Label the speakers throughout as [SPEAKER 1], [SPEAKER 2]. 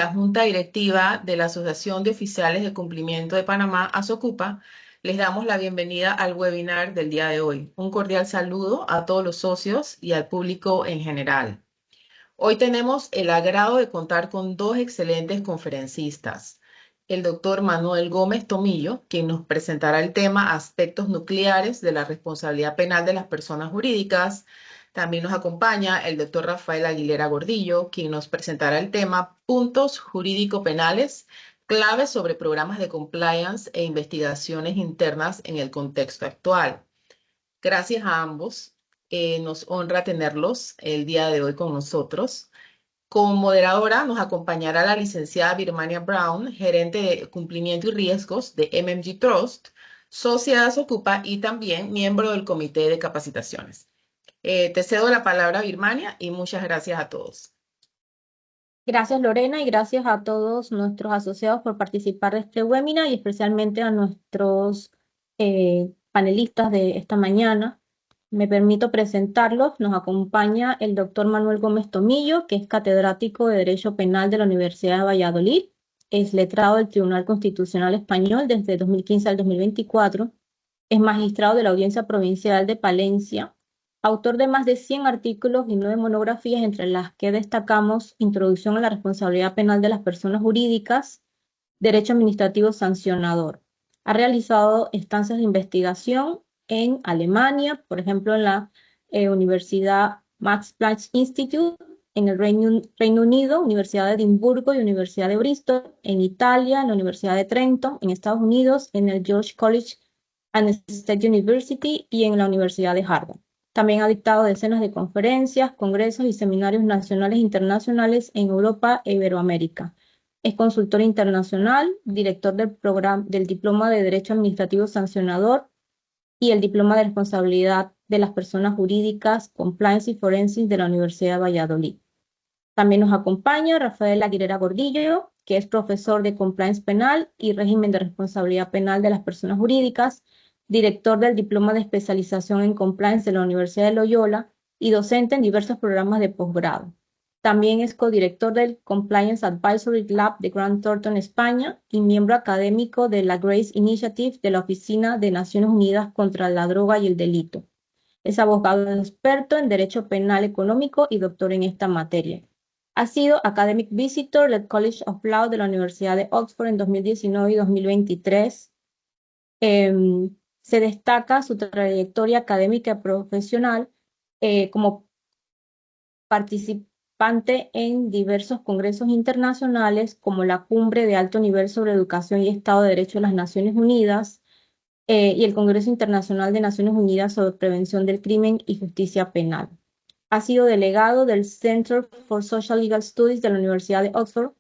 [SPEAKER 1] La Junta Directiva de la Asociación de Oficiales de Cumplimiento de Panamá, ASOCUPA, les damos la bienvenida al webinar del día de hoy. Un cordial saludo a todos los socios y al público en general. Hoy tenemos el agrado de contar con dos excelentes conferencistas. El doctor Manuel Gómez Tomillo, quien nos presentará el tema Aspectos nucleares de la responsabilidad penal de las personas jurídicas. También nos acompaña el doctor Rafael Aguilera Gordillo, quien nos presentará el tema Puntos jurídico-penales, claves sobre programas de compliance e investigaciones internas en el contexto actual. Gracias a ambos. Nos honra tenerlos el día de hoy con nosotros. Como moderadora nos acompañará la licenciada Birmania Brown, gerente de cumplimiento y riesgos de MMG Trust, Sociedad Ocupa y también miembro del comité de capacitaciones. Te cedo la palabra, Birmania, y muchas gracias a todos.
[SPEAKER 2] Gracias Lorena y gracias a todos nuestros asociados por participar de este webinar y especialmente a nuestros panelistas de esta mañana. Me permito presentarlos. Nos acompaña el doctor Manuel Gómez Tomillo, que es catedrático de Derecho Penal de la Universidad de Valladolid, es letrado del Tribunal Constitucional Español desde 2015 al 2024, es magistrado de la Audiencia Provincial de Palencia, autor de más de 100 artículos y 9 monografías, entre las que destacamos Introducción a la responsabilidad penal de las personas jurídicas, Derecho Administrativo Sancionador. Ha realizado estancias de investigación en Alemania, por ejemplo, en la Universidad Max Planck Institute, en el Reino Unido, Universidad de Edimburgo y Universidad de Bristol, en Italia, en la Universidad de Trento, en Estados Unidos, en el George College and State University y en la Universidad de Harvard. También ha dictado decenas de conferencias, congresos y seminarios nacionales e internacionales en Europa e Iberoamérica. Es consultor internacional, director del programa del Diploma de Derecho Administrativo Sancionador y el Diploma de Responsabilidad de las Personas Jurídicas, Compliance y Forensics de la Universidad de Valladolid. También nos acompaña Rafael Aguilera Gordillo, que es profesor de Compliance Penal y Régimen de Responsabilidad Penal de las Personas Jurídicas, director del Diploma de Especialización en Compliance de la Universidad de Loyola y docente en diversos programas de posgrado. También es codirector del Compliance Advisory Lab de Grant Thornton, España, y miembro académico de la Grace Initiative de la Oficina de Naciones Unidas contra la Droga y el Delito. Es abogado experto en Derecho Penal Económico y doctor en esta materia. Ha sido Academic Visitor del College of Law de la Universidad de Oxford en 2019 y 2023. Se destaca su trayectoria académica y profesional como participante en diversos congresos internacionales como la Cumbre de Alto Nivel sobre Educación y Estado de Derecho de las Naciones Unidas y el Congreso Internacional de Naciones Unidas sobre Prevención del Crimen y Justicia Penal. Ha sido delegado del Center for Social Legal Studies de la Universidad de Oxford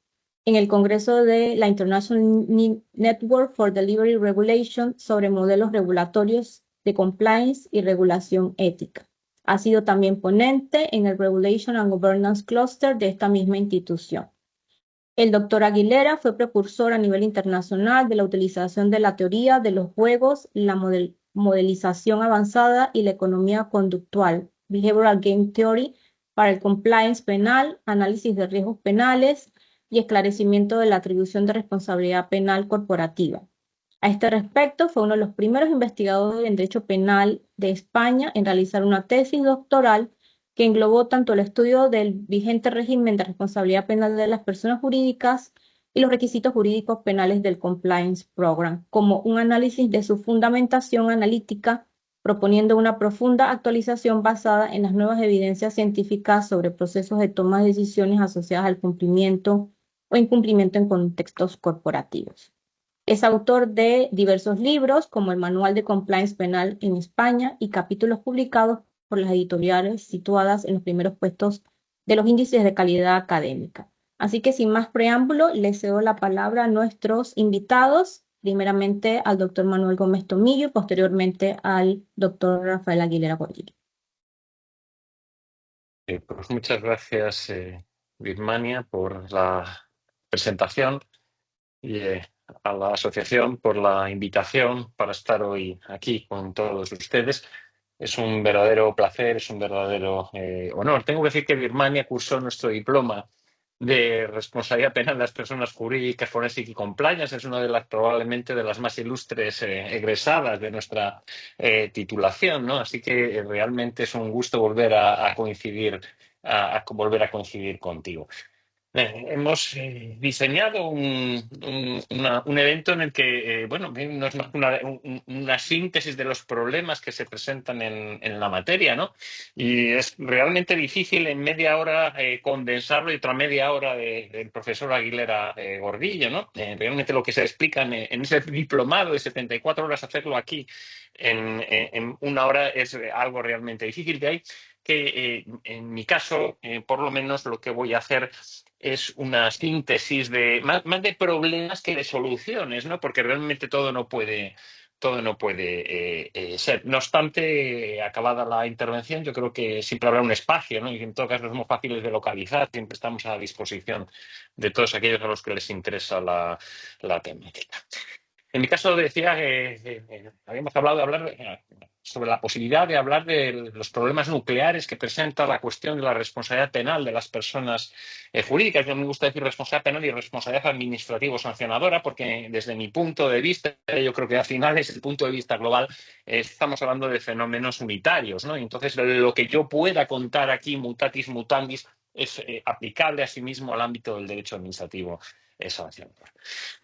[SPEAKER 2] en el Congreso de la International Network for Delivery Regulation sobre modelos regulatorios de compliance y regulación ética. Ha sido también ponente en el Regulation and Governance Cluster de esta misma institución. El doctor Aguilera fue precursor a nivel internacional de la utilización de la teoría de los juegos, la modelización avanzada y la economía conductual, Behavioral Game Theory, para el compliance penal, análisis de riesgos penales y esclarecimiento de la atribución de responsabilidad penal corporativa. A este respecto, fue uno de los primeros investigadores en derecho penal de España en realizar una tesis doctoral que englobó tanto el estudio del vigente régimen de responsabilidad penal de las personas jurídicas y los requisitos jurídicos penales del Compliance Program, como un análisis de su fundamentación analítica, proponiendo una profunda actualización basada en las nuevas evidencias científicas sobre procesos de toma de decisiones asociadas al cumplimiento o incumplimiento en contextos corporativos. Es autor de diversos libros, como el Manual de Compliance Penal en España y capítulos publicados por las editoriales situadas en los primeros puestos de los índices de calidad académica. Así que sin más preámbulo, le cedo la palabra a nuestros invitados, primeramente al doctor Manuel Gómez Tomillo y posteriormente al doctor Rafael Aguilera Gordillo.
[SPEAKER 3] Pues muchas gracias, Birmania, por la presentación y a la asociación por la invitación para estar hoy aquí con todos ustedes. Es un verdadero placer, es un verdadero honor. Tengo que decir que Birmania cursó nuestro diploma de responsabilidad penal de las personas jurídicas, forensic y compliance. Es una de las probablemente de las más ilustres egresadas de nuestra titulación, ¿no? Así que realmente es un gusto volver a coincidir, volver a coincidir contigo. Hemos diseñado un evento en el que, bueno, no es más que una síntesis de los problemas que se presentan en la materia, ¿no? Y es realmente difícil en media hora condensarlo y otra media hora del profesor Aguilera Gordillo, ¿no? Realmente lo que se explica en ese diplomado de 74 horas, hacerlo aquí en una hora es algo realmente difícil. De ahí que en mi caso, por lo menos, lo que voy a hacer es una síntesis de más de problemas que de soluciones, ¿no? Porque realmente todo no puede ser. No obstante, acabada la intervención, yo creo que siempre habrá un espacio, ¿no? Y en todo caso somos fáciles de localizar, siempre estamos a disposición de todos aquellos a los que les interesa la temática. En mi caso decía que habíamos hablado de hablar sobre la posibilidad de hablar de los problemas nucleares que presenta la cuestión de la responsabilidad penal de las personas jurídicas. Yo me gusta decir responsabilidad penal y responsabilidad administrativo-sancionadora, porque desde mi punto de vista, yo creo que al final es el punto de vista global, estamos hablando de fenómenos unitarios, ¿no? Y entonces lo que yo pueda contar aquí, mutatis mutandis, es aplicable asimismo al ámbito del derecho administrativo sancionador.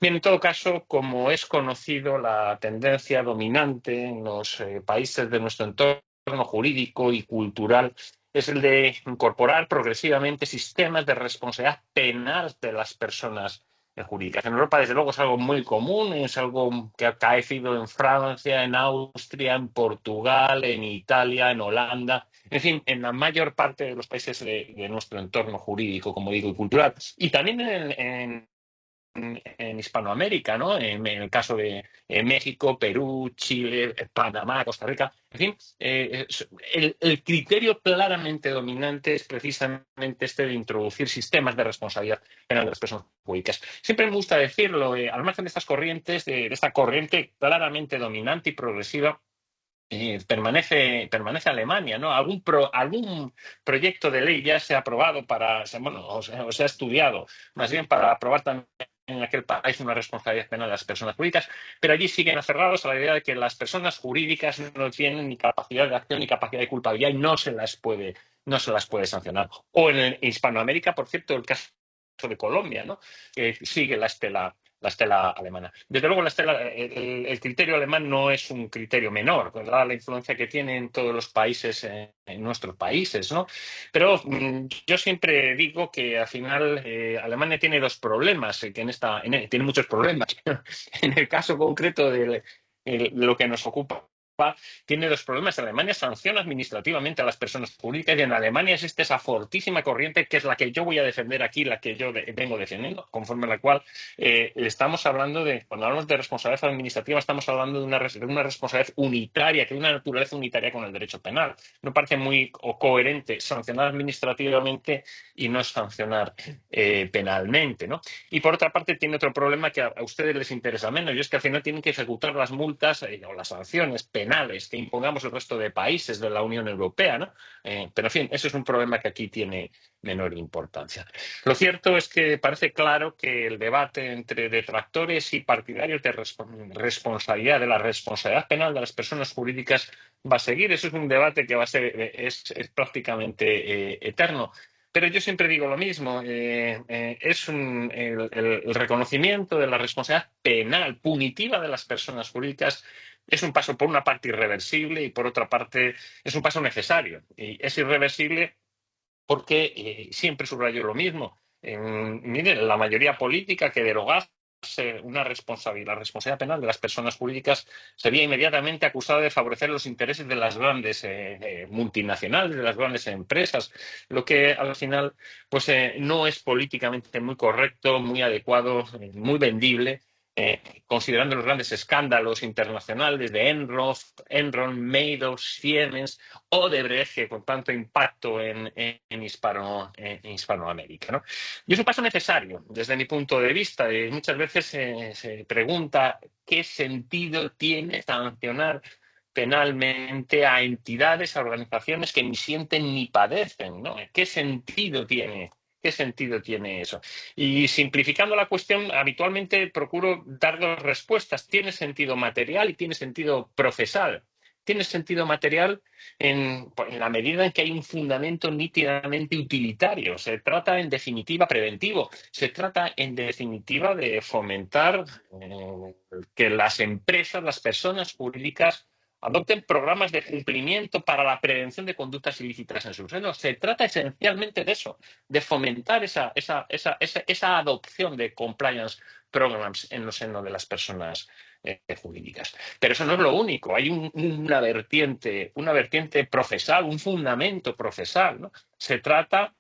[SPEAKER 3] Bien, en todo caso, como es conocido, la tendencia dominante en los países de nuestro entorno jurídico y cultural es el de incorporar progresivamente sistemas de responsabilidad penal de las personas jurídicas. En Europa, desde luego, es algo muy común, es algo que ha acaecido en Francia, en Austria, en Portugal, en Italia, en Holanda, en fin, en la mayor parte de los países de nuestro entorno jurídico, como digo, y cultural. Y también en Hispanoamérica, ¿no? En el caso de México, Perú, Chile, Panamá, Costa Rica, en fin, el criterio claramente dominante es precisamente este de introducir sistemas de responsabilidad penal de las personas jurídicas. Siempre me gusta decirlo, al margen de estas corrientes, de esta corriente claramente dominante y progresiva, permanece Alemania, ¿no? Algún proyecto de ley ya se ha aprobado bueno, o se ha estudiado, más bien para aprobar también en aquel país una responsabilidad penal de las personas jurídicas, pero allí siguen aferrados a la idea de que las personas jurídicas no tienen ni capacidad de acción ni capacidad de culpabilidad y no se las puede sancionar. O en Hispanoamérica, por cierto, el caso de Colombia, ¿no? Que sigue la estela alemana. Desde luego, el criterio alemán no es un criterio menor, ¿verdad? La influencia que tiene en todos los países, en nuestros países, ¿no? Pero yo siempre digo que al final Alemania tiene dos problemas, tiene muchos problemas. En el caso concreto de lo que nos ocupa, tiene dos problemas. Alemania sanciona administrativamente a las personas jurídicas y en Alemania existe esa fortísima corriente que es la que yo voy a defender aquí, la que yo vengo defendiendo, conforme a la cual estamos hablando cuando hablamos de responsabilidad administrativa, estamos hablando de una responsabilidad unitaria, que es una naturaleza unitaria con el derecho penal. No parece muy coherente sancionar administrativamente y no sancionar penalmente, ¿no? Y por otra parte tiene otro problema que a ustedes les interesa menos, y es que al final tienen que ejecutar las multas o las sanciones penales que impongamos el resto de países de la Unión Europea, ¿no? Pero en fin, eso es un problema que aquí tiene menor importancia. Lo cierto es que parece claro que el debate entre detractores y partidarios de responsabilidad, de la responsabilidad penal de las personas jurídicas va a seguir. Eso es un debate que es prácticamente eterno. Pero yo siempre digo lo mismo, el reconocimiento de la responsabilidad penal, punitiva de las personas jurídicas es un paso por una parte irreversible y por otra parte es un paso necesario. Y es irreversible porque siempre subrayo lo mismo. Miren, la mayoría política que derogase la responsabilidad penal de las personas jurídicas sería inmediatamente acusada de favorecer los intereses de las grandes multinacionales, de las grandes empresas, lo que al final pues, no es políticamente muy correcto, muy adecuado, muy vendible. Considerando los grandes escándalos internacionales de Enron, Madoff, Siemens, Odebrecht, con tanto impacto en Hispanoamérica, ¿no? Y es un paso necesario desde mi punto de vista. Y muchas veces se pregunta qué sentido tiene sancionar penalmente a entidades, a organizaciones que ni sienten ni padecen, ¿no? ¿Qué sentido tiene ¿Qué sentido tiene eso? Y simplificando la cuestión, habitualmente procuro dar dos respuestas. Tiene sentido material y tiene sentido procesal. Tiene sentido material en la medida en que hay un fundamento nítidamente utilitario. Se trata, en definitiva, preventivo. Se trata, en definitiva, de fomentar que las empresas, las personas jurídicas, adopten programas de cumplimiento para la prevención de conductas ilícitas en su seno. Se trata esencialmente de eso, de fomentar esa adopción de compliance programs en el seno de las personas jurídicas. Pero eso no es lo único, hay una vertiente procesal, un fundamento procesal, ¿no? Se trata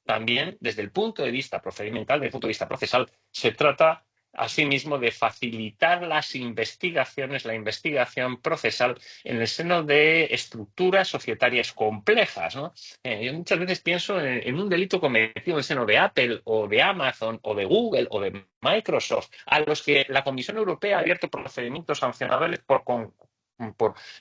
[SPEAKER 3] también, desde el punto de vista procedimental, desde el punto de vista procesal, se trata asimismo de facilitar las investigaciones, la investigación procesal en el seno de estructuras societarias complejas, ¿no? Yo muchas veces pienso en un delito cometido en el seno de Apple o de Amazon o de Google o de Microsoft, a los que la Comisión Europea ha abierto procedimientos sancionadores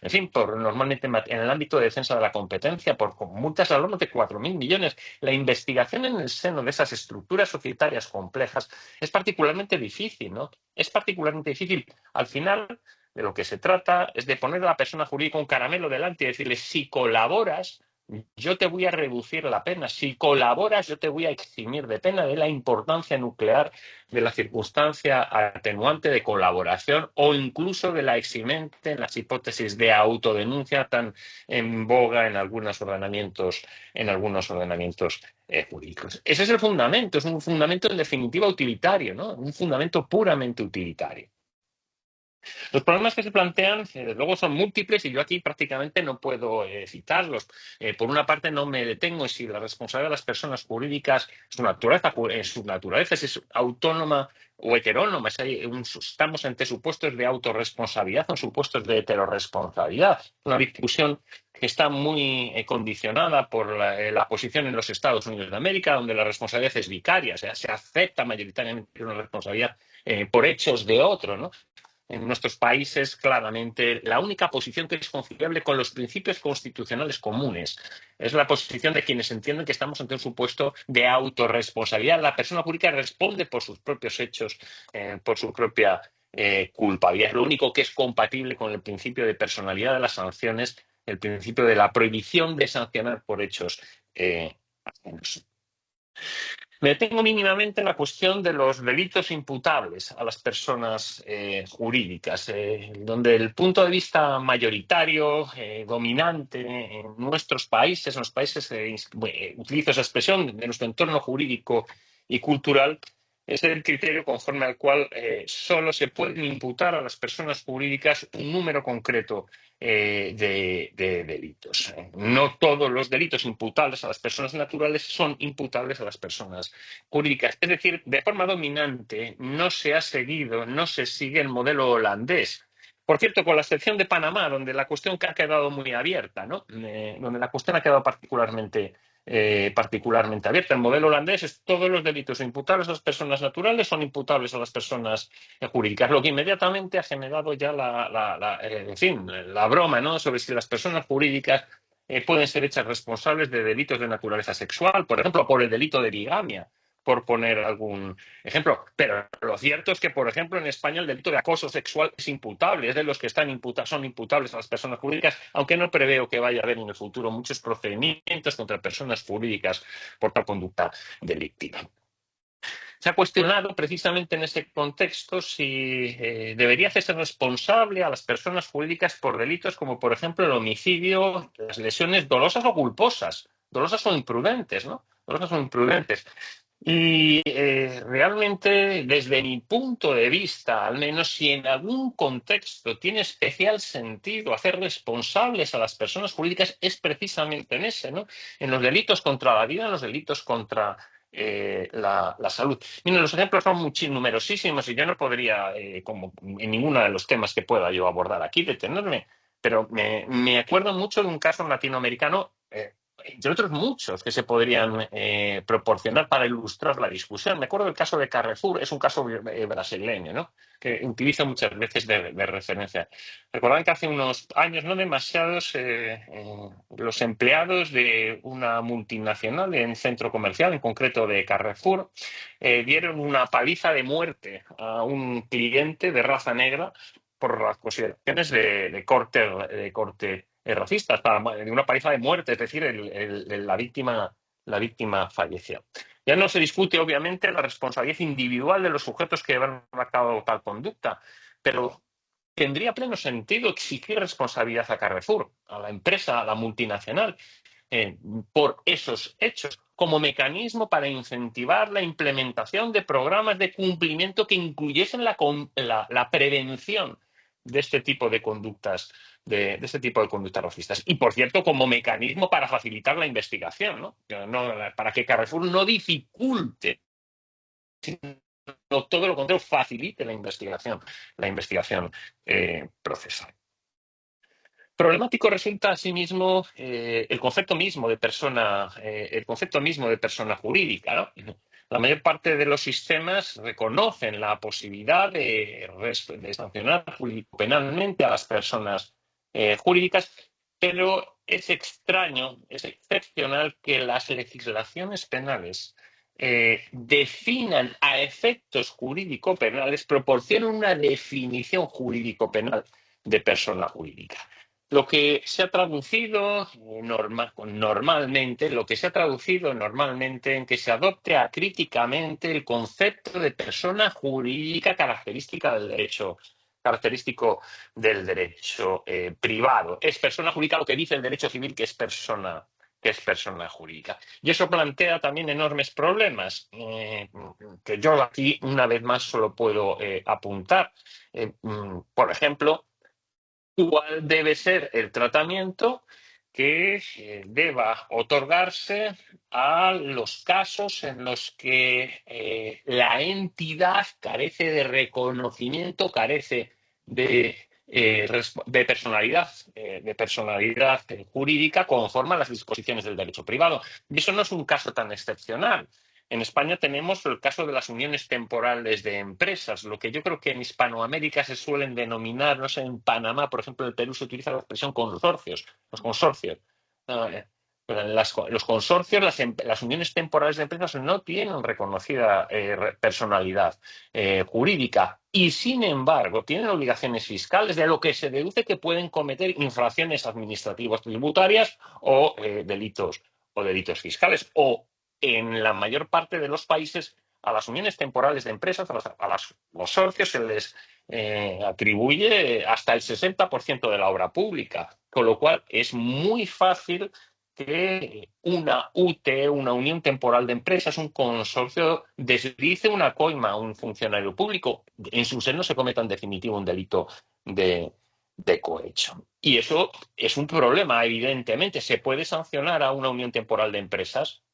[SPEAKER 3] en fin, normalmente en el ámbito de defensa de la competencia, por multas al orden de 4.000 millones. La investigación en el seno de esas estructuras societarias complejas es particularmente difícil, ¿no? Es particularmente difícil. Al final, de lo que se trata es de poner a la persona jurídica un caramelo delante y decirle, si colaboras, yo te voy a reducir la pena. Si colaboras, yo te voy a eximir de pena, de la importancia nuclear de la circunstancia atenuante de colaboración o incluso de la eximente en las hipótesis de autodenuncia tan en boga en algunos ordenamientos jurídicos. Ese es el fundamento, es un fundamento en definitiva utilitario, ¿no? Un fundamento puramente utilitario. Los problemas que se plantean, desde luego, son múltiples y yo aquí prácticamente no puedo citarlos. Por una parte, no me detengo en si la responsabilidad de las personas jurídicas, su naturaleza si es autónoma o heterónoma. Estamos ante supuestos de autorresponsabilidad o supuestos de heterorresponsabilidad. Una discusión que está muy condicionada por la posición en los Estados Unidos de América, donde la responsabilidad es vicaria, o sea, se acepta mayoritariamente una responsabilidad por hechos de otro, ¿no? En nuestros países, claramente, la única posición que es conciliable con los principios constitucionales comunes es la posición de quienes entienden que estamos ante un supuesto de autorresponsabilidad. La persona jurídica responde por sus propios hechos, por su propia culpabilidad. Es lo único que es compatible con el principio de personalidad de las sanciones, el principio de la prohibición de sancionar por hechos ajenos. Me detengo mínimamente en la cuestión de los delitos imputables a las personas jurídicas, donde el punto de vista mayoritario, dominante en nuestros países, en los países, utilizo esa expresión, de nuestro entorno jurídico y cultural, es el criterio conforme al cual solo se pueden imputar a las personas jurídicas un número concreto de delitos. No todos los delitos imputables a las personas naturales son imputables a las personas jurídicas. Es decir, de forma dominante no se sigue el modelo holandés. Por cierto, con la excepción de Panamá, donde la cuestión ha quedado muy abierta, ¿no? Donde la cuestión ha quedado particularmente abierta. El modelo holandés es todos los delitos imputables a las personas naturales son imputables a las personas jurídicas, lo que inmediatamente ha generado ya la broma, ¿no? Sobre si las personas jurídicas pueden ser hechas responsables de delitos de naturaleza sexual, por ejemplo, por el delito de bigamia, por poner algún ejemplo. Pero lo cierto es que, por ejemplo, en España el delito de acoso sexual es imputable, es de los que son imputables a las personas jurídicas, aunque no preveo que vaya a haber en el futuro muchos procedimientos contra personas jurídicas por tal conducta delictiva. Se ha cuestionado precisamente en ese contexto si debería hacerse responsable a las personas jurídicas por delitos como, por ejemplo, el homicidio, las lesiones dolosas o culposas, dolosas o imprudentes, ¿no? Dolosas o imprudentes. Y realmente, desde mi punto de vista, al menos si en algún contexto tiene especial sentido hacer responsables a las personas jurídicas, es precisamente en ese, ¿no? En los delitos contra la vida, en los delitos contra la salud. Miren, los ejemplos son numerosísimos y yo no podría, como en ninguno de los temas que pueda yo abordar aquí, detenerme, pero me acuerdo mucho de un caso latinoamericano entre otros muchos que se podrían proporcionar para ilustrar la discusión. Me acuerdo del caso de Carrefour, es un caso brasileño, ¿no?, que utilizo muchas veces de referencia. Recordarán que hace unos años, no demasiados, los empleados de una multinacional en centro comercial, en concreto de Carrefour, dieron una paliza de muerte a un cliente de raza negra por las consideraciones de corte racistas, de una paliza de muerte, es decir, la víctima falleció. Ya no se discute, obviamente, la responsabilidad individual de los sujetos que llevan a cabo tal conducta, pero tendría pleno sentido exigir responsabilidad a Carrefour, a la empresa, a la multinacional, eh, por esos hechos, como mecanismo para incentivar la implementación de programas de cumplimiento que incluyesen la prevención de este tipo de conductas, de este tipo de conductas racistas. Y, por cierto, como mecanismo para facilitar la investigación, ¿no? Para que Carrefour no dificulte, sino todo lo contrario, facilite la investigación procesal. Problemático resulta asimismo el concepto mismo de persona jurídica, ¿no? La mayor parte de los sistemas reconocen la posibilidad de sancionar penalmente a las personas jurídicas, pero es extraño, es excepcional que las legislaciones penales definan a efectos jurídico-penales, proporcionen una definición jurídico-penal de persona jurídica. Lo que se ha traducido normalmente en que se adopte acríticamente el concepto de persona jurídica característico del derecho privado. Es persona jurídica lo que dice el derecho civil que es persona jurídica. Y eso plantea también enormes problemas, que yo aquí una vez más solo puedo apuntar. Por ejemplo, cuál debe ser el tratamiento que deba otorgarse a los casos en los que la entidad carece de reconocimiento, carece de personalidad jurídica conforme a las disposiciones del derecho privado. Y eso no es un caso tan excepcional. En España tenemos el caso de las uniones temporales de empresas, lo que yo creo que en Hispanoamérica se suelen denominar, no sé, en Panamá, por ejemplo, en el Perú se utiliza la expresión consorcios, los consorcios. Los consorcios, las uniones temporales de empresas no tienen reconocida personalidad jurídica y, sin embargo, tienen obligaciones fiscales, de lo que se deduce que pueden cometer infracciones administrativas tributarias o delitos fiscales, o en la mayor parte de los países a las uniones temporales de empresas, los socios, se les atribuye hasta el 60% de la obra pública, con lo cual es muy fácil que una UT, una unión temporal de empresas, un consorcio, deslice una coima a un funcionario público. En su seno se cometa en definitivo un delito de cohecho. Y eso es un problema, evidentemente. ¿Se puede sancionar a una unión temporal de empresas?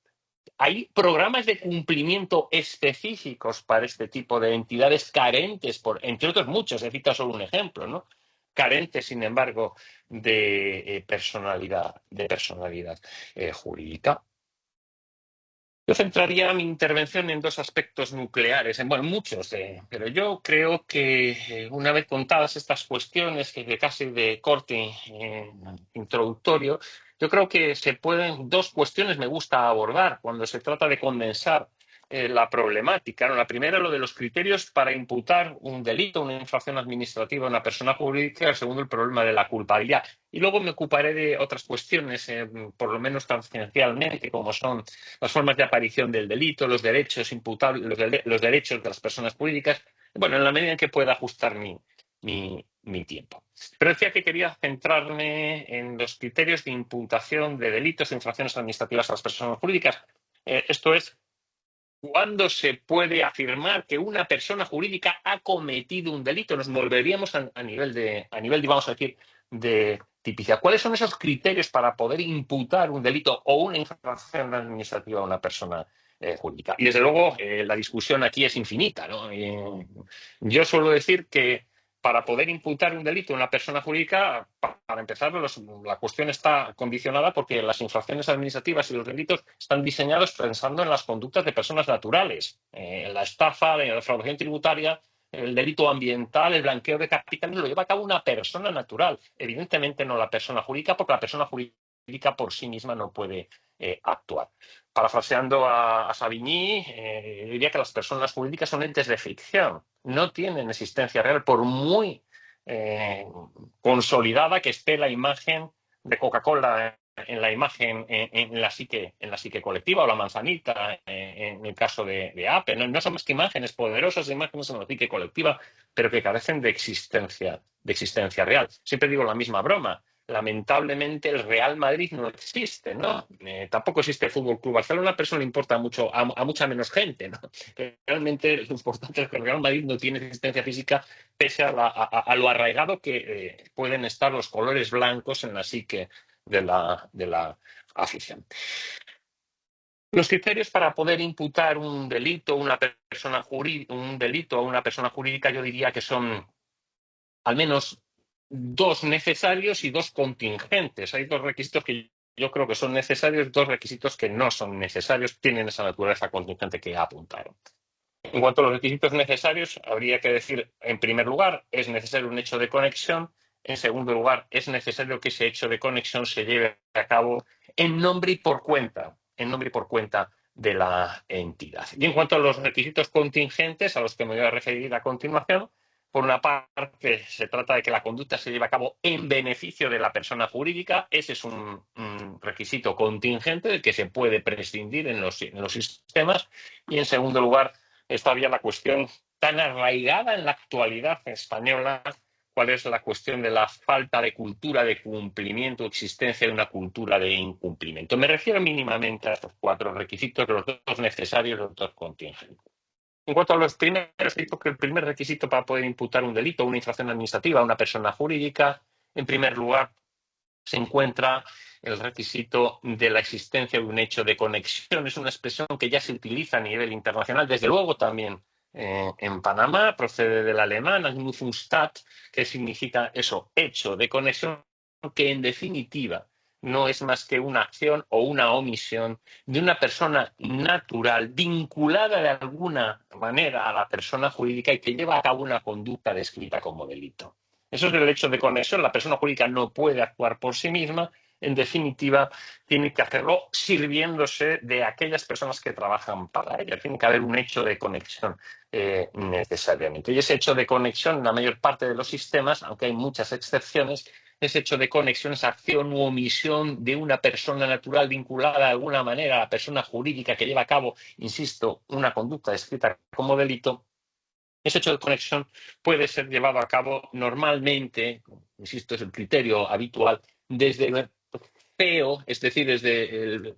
[SPEAKER 3] Hay programas de cumplimiento específicos para este tipo de entidades carentes, entre otros muchos, he citado solo un ejemplo, ¿no? Carentes, sin embargo, de personalidad jurídica. Yo centraría mi intervención en dos aspectos nucleares, muchos, pero yo creo que una vez contadas estas cuestiones, que casi de corte introductorio, yo creo que dos cuestiones me gusta abordar cuando se trata de condensar la problemática, ¿no? La primera, lo de los criterios para imputar un delito, una infracción administrativa a una persona jurídica. El segundo, el problema de la culpabilidad. Y luego me ocuparé de otras cuestiones, por lo menos tangencialmente, como son las formas de aparición del delito, los derechos imputables, los derechos de las personas jurídicas, en la medida en que pueda ajustar mi tiempo. Pero decía que quería centrarme en los criterios de imputación de delitos e infracciones administrativas a las personas jurídicas. Esto es, ¿cuándo se puede afirmar que una persona jurídica ha cometido un delito? Nos volveríamos a nivel, vamos a decir, de tipicidad. ¿Cuáles son esos criterios para poder imputar un delito o una infracción administrativa a una persona jurídica? Y, desde luego, la discusión aquí es infinita, ¿no? Yo suelo decir que para poder imputar un delito a una persona jurídica, para empezar, la cuestión está condicionada porque las infracciones administrativas y los delitos están diseñados pensando en las conductas de personas naturales. La estafa, la defraudación tributaria, el delito ambiental, el blanqueo de capitales lo lleva a cabo una persona natural. Evidentemente no la persona jurídica, porque la persona jurídica por sí misma no puede actuar. Parafraseando a Savigny, diría que las personas jurídicas son entes de ficción, no tienen existencia real, por muy consolidada que esté la imagen de Coca-Cola en la imagen, en la psique colectiva, o la manzanita en el caso de Apple. No son más que imágenes poderosas, imágenes en la psique colectiva, pero que carecen de existencia real. Siempre digo la misma broma. Lamentablemente el Real Madrid no existe, ¿no? Tampoco existe el Fútbol Club Barcelona, pero eso le importa mucho a mucha menos gente, ¿no? Realmente lo importante es que el Real Madrid no tiene existencia física, pese a lo arraigado que pueden estar los colores blancos en la psique de la afición. Los criterios para poder imputar un delito a una persona jurídica, yo diría que son al menos dos necesarios y dos contingentes. Hay dos requisitos que yo creo que son necesarios, dos requisitos que no son necesarios, tienen esa naturaleza contingente que apuntaron. En cuanto a los requisitos necesarios, habría que decir, en primer lugar, es necesario un hecho de conexión. En segundo lugar, es necesario que ese hecho de conexión se lleve a cabo en nombre y por cuenta de la entidad. Y en cuanto a los requisitos contingentes, a los que me voy a referir a continuación, por una parte, se trata de que la conducta se lleve a cabo en beneficio de la persona jurídica. Ese es un requisito contingente del que se puede prescindir en los sistemas. Y en segundo lugar, está bien la cuestión tan arraigada en la actualidad española, cuál es la cuestión de la falta de cultura de cumplimiento, existencia de una cultura de incumplimiento. Me refiero mínimamente a estos cuatro requisitos, los dos necesarios y los dos contingentes. En cuanto a los primeros, digo que el primer requisito para poder imputar un delito o una infracción administrativa a una persona jurídica, en primer lugar, se encuentra el requisito de la existencia de un hecho de conexión. Es una expresión que ya se utiliza a nivel internacional, desde luego también en Panamá, procede del alemán, Anknüpfungstat, que significa eso, hecho de conexión, que en definitiva no es más que una acción o una omisión de una persona natural vinculada de alguna manera a la persona jurídica y que lleva a cabo una conducta descrita como delito. Eso es el hecho de conexión. La persona jurídica no puede actuar por sí misma. En definitiva, tiene que hacerlo sirviéndose de aquellas personas que trabajan para ella. Tiene que haber un hecho de conexión necesariamente. Y ese hecho de conexión, en la mayor parte de los sistemas, aunque hay muchas excepciones, ese hecho de conexión, esa acción u omisión de una persona natural vinculada de alguna manera a la persona jurídica que lleva a cabo, insisto, una conducta descrita como delito. Ese hecho de conexión puede ser llevado a cabo normalmente, insisto, es el criterio habitual, desde el CEO, es decir, desde el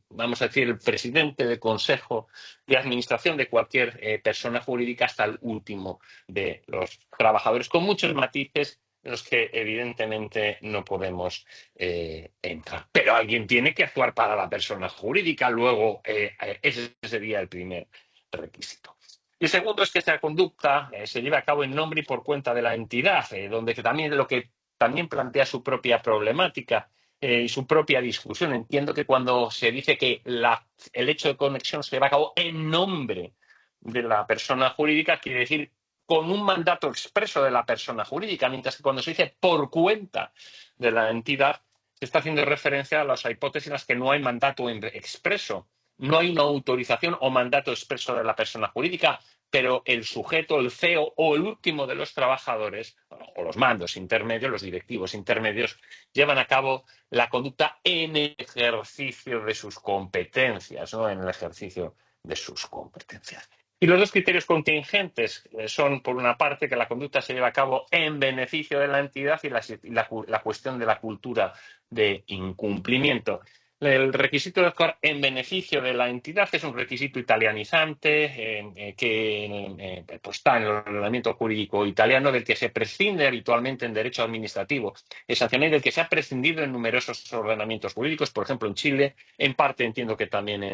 [SPEAKER 3] presidente del consejo de administración de cualquier persona jurídica hasta el último de los trabajadores, con muchos matices en los que evidentemente no podemos entrar. Pero alguien tiene que actuar para la persona jurídica, luego ese sería el primer requisito. Y el segundo es que esta conducta se lleve a cabo en nombre y por cuenta de la entidad, donde también lo que también plantea su propia problemática y su propia discusión. Entiendo que cuando se dice que el hecho de conexión se lleva a cabo en nombre de la persona jurídica, quiere decir con un mandato expreso de la persona jurídica, mientras que cuando se dice por cuenta de la entidad, se está haciendo referencia a las hipótesis en las que no hay mandato expreso. No hay una autorización o mandato expreso de la persona jurídica, pero el sujeto, el CEO o el último de los trabajadores, o los mandos intermedios, los directivos intermedios, llevan a cabo la conducta en ejercicio de sus competencias, ¿no? En el ejercicio de sus competencias. Y los dos criterios contingentes son, por una parte, que la conducta se lleva a cabo en beneficio de la entidad y la cuestión de la cultura de incumplimiento. El requisito de actuar en beneficio de la entidad es un requisito italianizante que pues está en el ordenamiento jurídico italiano, del que se prescinde habitualmente en derecho administrativo sancionado y del que se ha prescindido en numerosos ordenamientos jurídicos, por ejemplo en Chile, en parte entiendo que también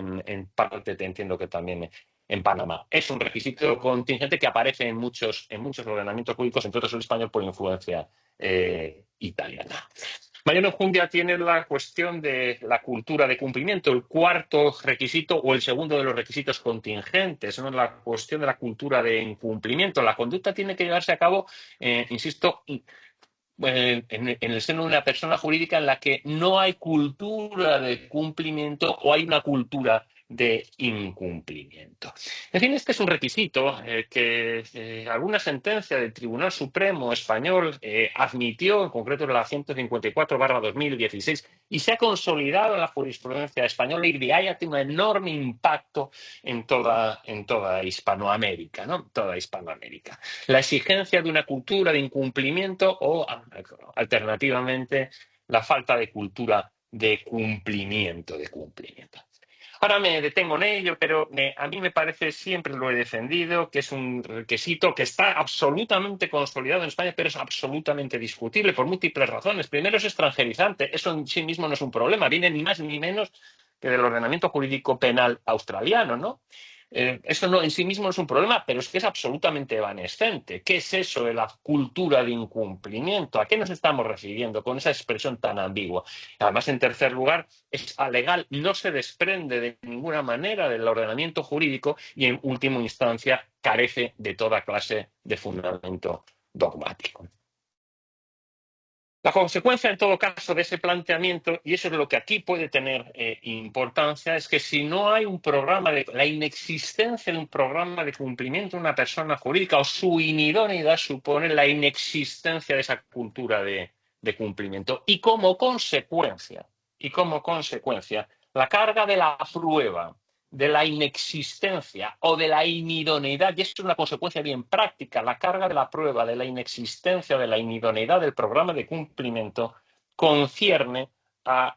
[SPEAKER 3] en Panamá. Es un requisito contingente que aparece en muchos ordenamientos jurídicos, entre otros el español, por influencia italiana. Mayor enjundia tiene la cuestión de la cultura de cumplimiento, el cuarto requisito o el segundo de los requisitos contingentes, ¿no? La cuestión de la cultura de incumplimiento. La conducta tiene que llevarse a cabo, insisto, en el seno de una persona jurídica en la que no hay cultura de cumplimiento o hay una cultura de incumplimiento. En fin, este es un requisito que alguna sentencia del Tribunal Supremo Español admitió, en concreto en la 154/2016, y se ha consolidado en la jurisprudencia española y de ahí ha tenido un enorme impacto en toda Hispanoamérica, ¿no? Toda Hispanoamérica. La exigencia de una cultura de incumplimiento o, alternativamente, la falta de cultura de cumplimiento. Ahora me detengo en ello, pero a mí me parece, siempre lo he defendido, que es un requisito que está absolutamente consolidado en España, pero es absolutamente discutible por múltiples razones. Primero, es extranjerizante. Eso en sí mismo no es un problema. Viene ni más ni menos que del ordenamiento jurídico penal australiano, ¿no? Eso no, en sí mismo no es un problema, pero es que es absolutamente evanescente. ¿Qué es eso de la cultura de incumplimiento? ¿A qué nos estamos refiriendo con esa expresión tan ambigua? Además, en tercer lugar, es alegal, no se desprende de ninguna manera del ordenamiento jurídico y, en última instancia, carece de toda clase de fundamento dogmático. La consecuencia, en todo caso, de ese planteamiento, y eso es lo que aquí puede tener importancia, es que si no hay un programa la inexistencia de un programa de cumplimiento de una persona jurídica o su inidoneidad supone la inexistencia de esa cultura de cumplimiento. Y como consecuencia, la carga de la prueba de la inexistencia o de la inidoneidad, y esto es una consecuencia bien práctica, la carga de la prueba de la inexistencia o de la inidoneidad del programa de cumplimiento concierne a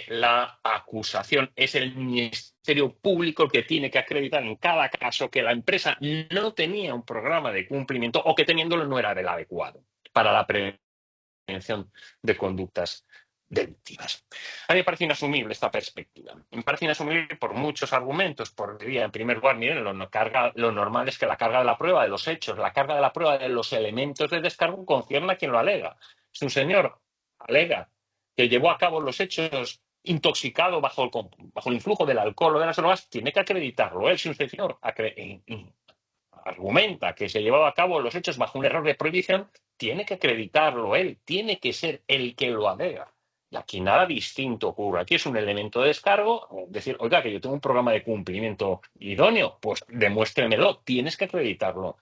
[SPEAKER 3] la acusación. Es el Ministerio Público el que tiene que acreditar en cada caso que la empresa no tenía un programa de cumplimiento o que teniéndolo no era el adecuado para la prevención de conductas delictivas. A mí me parece inasumible esta perspectiva. Me parece inasumible por muchos argumentos. En primer lugar, miren, lo normal es que la carga de la prueba de los hechos, la carga de la prueba de los elementos de descargo concierne a quien lo alega. Si un señor alega que llevó a cabo los hechos intoxicado bajo el influjo del alcohol o de las drogas, tiene que acreditarlo él. Si un señor argumenta que se llevaba a cabo los hechos bajo un error de prohibición, tiene que acreditarlo él, tiene que ser el que lo alega. Y aquí nada distinto ocurre. Aquí es un elemento de descargo, decir, oiga, que yo tengo un programa de cumplimiento idóneo, pues demuéstremelo, tienes que acreditarlo.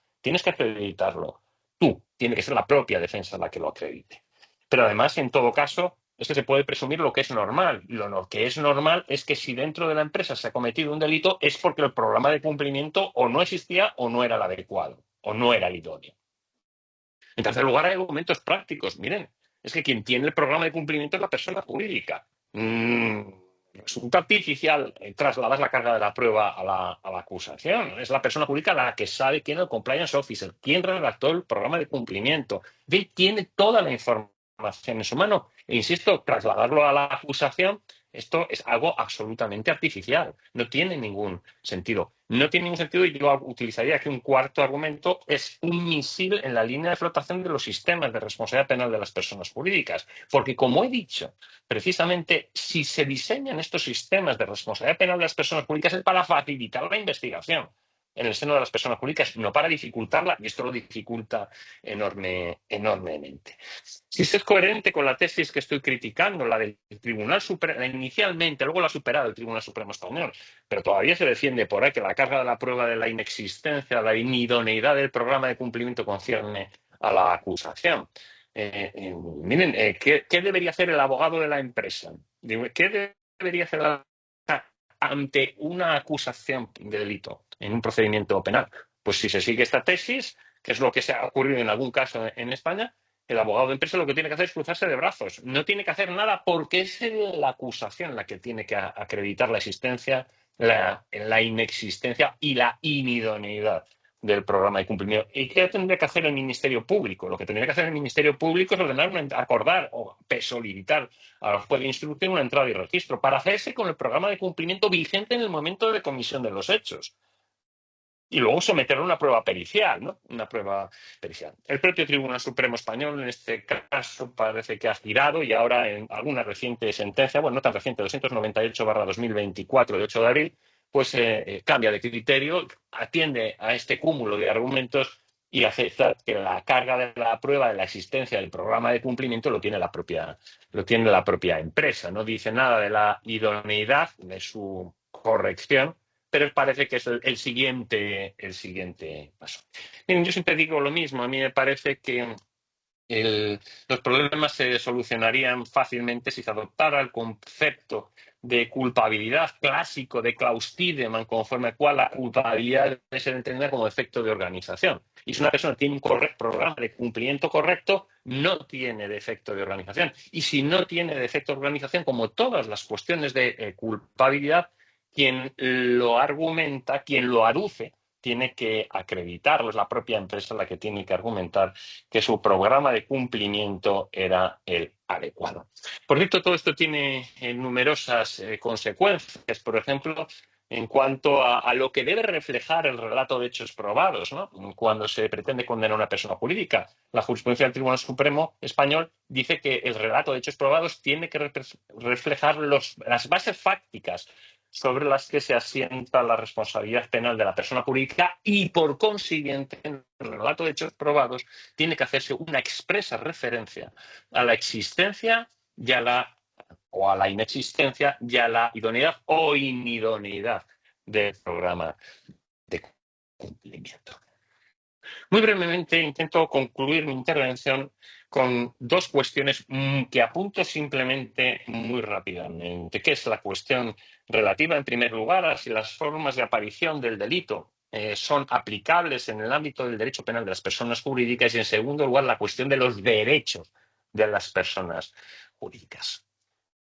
[SPEAKER 3] Tú, tiene que ser la propia defensa la que lo acredite. Pero además, en todo caso, es que se puede presumir lo que es normal. Lo que es normal es que si dentro de la empresa se ha cometido un delito es porque el programa de cumplimiento o no existía o no era el adecuado, o no era el idóneo. En tercer lugar, hay argumentos prácticos. Miren, es que quien tiene el programa de cumplimiento es la persona jurídica. Resulta artificial trasladar la carga de la prueba a la acusación. Es la persona jurídica la que sabe quién es el compliance officer, quién redactó el programa de cumplimiento. Tiene toda la información en su mano. E insisto, trasladarlo a la acusación, esto es algo absolutamente artificial. No tiene ningún sentido. No tiene ningún sentido y yo utilizaría aquí un cuarto argumento, es un misil en la línea de flotación de los sistemas de responsabilidad penal de las personas jurídicas. Porque, como he dicho, precisamente si se diseñan estos sistemas de responsabilidad penal de las personas jurídicas es para facilitar la investigación en el seno de las personas jurídicas, no para dificultarla, y esto lo dificulta enormemente. Si esto es coherente con la tesis que estoy criticando, la del Tribunal Supremo, inicialmente, luego la ha superado el Tribunal Supremo Español, pero todavía se defiende por ahí que la carga de la prueba de la inexistencia, la inidoneidad del programa de cumplimiento concierne a la acusación. Miren, ¿qué debería hacer el abogado de la empresa? ¿Qué debería hacer ante una acusación de delito en un procedimiento penal? Pues si se sigue esta tesis, que es lo que se ha ocurrido en algún caso en España, el abogado de empresa lo que tiene que hacer es cruzarse de brazos. No tiene que hacer nada porque es la acusación la que tiene que acreditar la existencia, la inexistencia y la inidoneidad del programa de cumplimiento. ¿Y qué tendría que hacer el Ministerio Público? Lo que tendría que hacer el Ministerio Público es acordar o solicitar a los jueces de instrucción una entrada y registro para hacerse con el programa de cumplimiento vigente en el momento de comisión de los hechos. y luego someterlo a una prueba pericial, ¿no? Una prueba pericial. El propio Tribunal Supremo Español, en este caso, parece que ha girado y ahora en alguna reciente sentencia, bueno, no tan reciente, 298/2024, de 8 de abril, pues cambia de criterio, atiende a este cúmulo de argumentos y acepta que la carga de la prueba de la existencia del programa de cumplimiento lo tiene la propia empresa. No dice nada de la idoneidad de su corrección, pero parece que es el siguiente paso. Miren, yo siempre digo lo mismo. A mí me parece que los problemas se solucionarían fácilmente si se adoptara el concepto de culpabilidad clásico de Klaus Tiedemann, conforme al cual la culpabilidad debe ser entendida como efecto de organización. Y si una persona tiene un programa de cumplimiento correcto, no tiene defecto de organización. Y si no tiene defecto de organización, como todas las cuestiones de culpabilidad, quien lo argumenta, quien lo aduce, tiene que acreditarlo. Es la propia empresa la que tiene que argumentar que su programa de cumplimiento era el adecuado. Por cierto, todo esto tiene numerosas consecuencias. Por ejemplo, en cuanto a lo que debe reflejar el relato de hechos probados, ¿no? Cuando se pretende condenar a una persona jurídica. La jurisprudencia del Tribunal Supremo Español dice que el relato de hechos probados tiene que reflejar las bases fácticas sobre las que se asienta la responsabilidad penal de la persona jurídica y, por consiguiente, en el relato de hechos probados tiene que hacerse una expresa referencia a la existencia o a la inexistencia y a la idoneidad o inidoneidad del programa de cumplimiento. Muy brevemente intento concluir mi intervención con dos cuestiones que apunto simplemente muy rápidamente, que es la cuestión relativa, en primer lugar, a si las formas de aparición del delito son aplicables en el ámbito del derecho penal de las personas jurídicas y, en segundo lugar, la cuestión de los derechos de las personas jurídicas.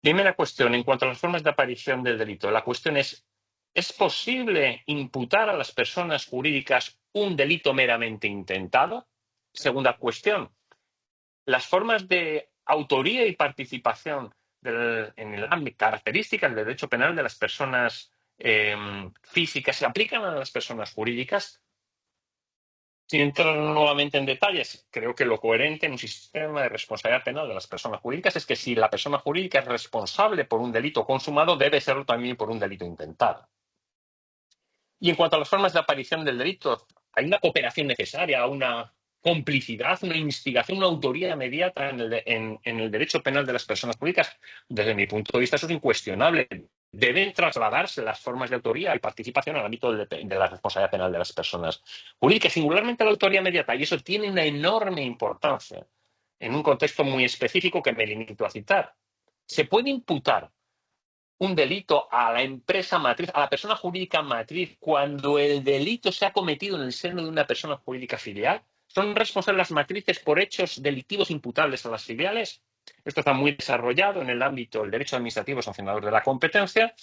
[SPEAKER 3] Primera cuestión, en cuanto a las formas de aparición del delito, la cuestión ¿es posible imputar a las personas jurídicas un delito meramente intentado? Segunda cuestión, las formas de autoría y participación en el ámbito, características del derecho penal de las personas físicas, ¿se aplican a las personas jurídicas? Sin entrar nuevamente en detalles, creo que lo coherente en un sistema de responsabilidad penal de las personas jurídicas es que si la persona jurídica es responsable por un delito consumado, debe serlo también por un delito intentado. Y en cuanto a las formas de aparición del delito, hay una cooperación necesaria, una complicidad, una instigación, una autoría inmediata en el derecho penal de las personas jurídicas. Desde mi punto de vista, eso es incuestionable. Deben trasladarse las formas de autoría y participación al ámbito de la responsabilidad penal de las personas jurídicas, singularmente la autoría inmediata. Y eso tiene una enorme importancia en un contexto muy específico que me limito a citar. Se puede imputar un delito a la empresa matriz, a la persona jurídica matriz, cuando el delito se ha cometido en el seno de una persona jurídica filial. ¿Son responsables las matrices por hechos delictivos imputables a las filiales? Esto está muy desarrollado en el ámbito del derecho administrativo sancionador de la competencia,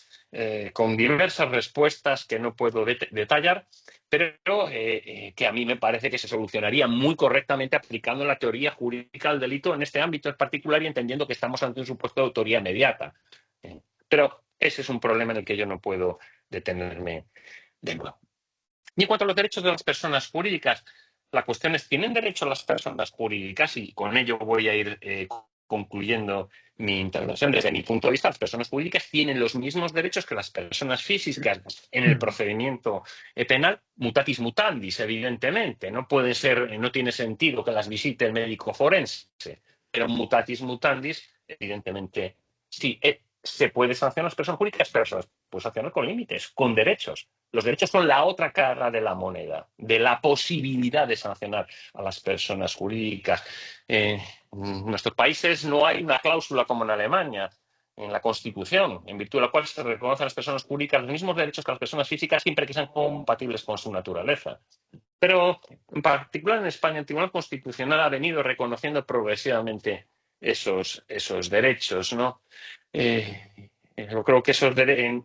[SPEAKER 3] con diversas respuestas que no puedo detallar, pero que a mí me parece que se solucionaría muy correctamente aplicando la teoría jurídica del delito en este ámbito en particular y entendiendo que estamos ante un supuesto de autoría inmediata. Pero ese es un problema en el que yo no puedo detenerme de nuevo. Y en cuanto a los derechos de las personas jurídicas, la cuestión es, ¿tienen derecho las personas jurídicas? Y con ello voy a ir concluyendo mi intervención. Desde mi punto de vista, las personas jurídicas tienen los mismos derechos que las personas físicas en el procedimiento penal, mutatis mutandis, evidentemente. No puede ser, no tiene sentido que las visite el médico forense, pero mutatis mutandis, evidentemente, sí. Se puede sancionar a las personas jurídicas, pero se las puede sancionar con límites, con derechos. Los derechos son la otra cara de la moneda, de la posibilidad de sancionar a las personas jurídicas. En nuestros países no hay una cláusula como en Alemania, en la Constitución, en virtud de la cual se reconocen a las personas jurídicas los mismos derechos que a las personas físicas siempre que sean compatibles con su naturaleza. Pero, en particular en España, el Tribunal Constitucional ha venido reconociendo progresivamente esos derechos, ¿no? Yo creo que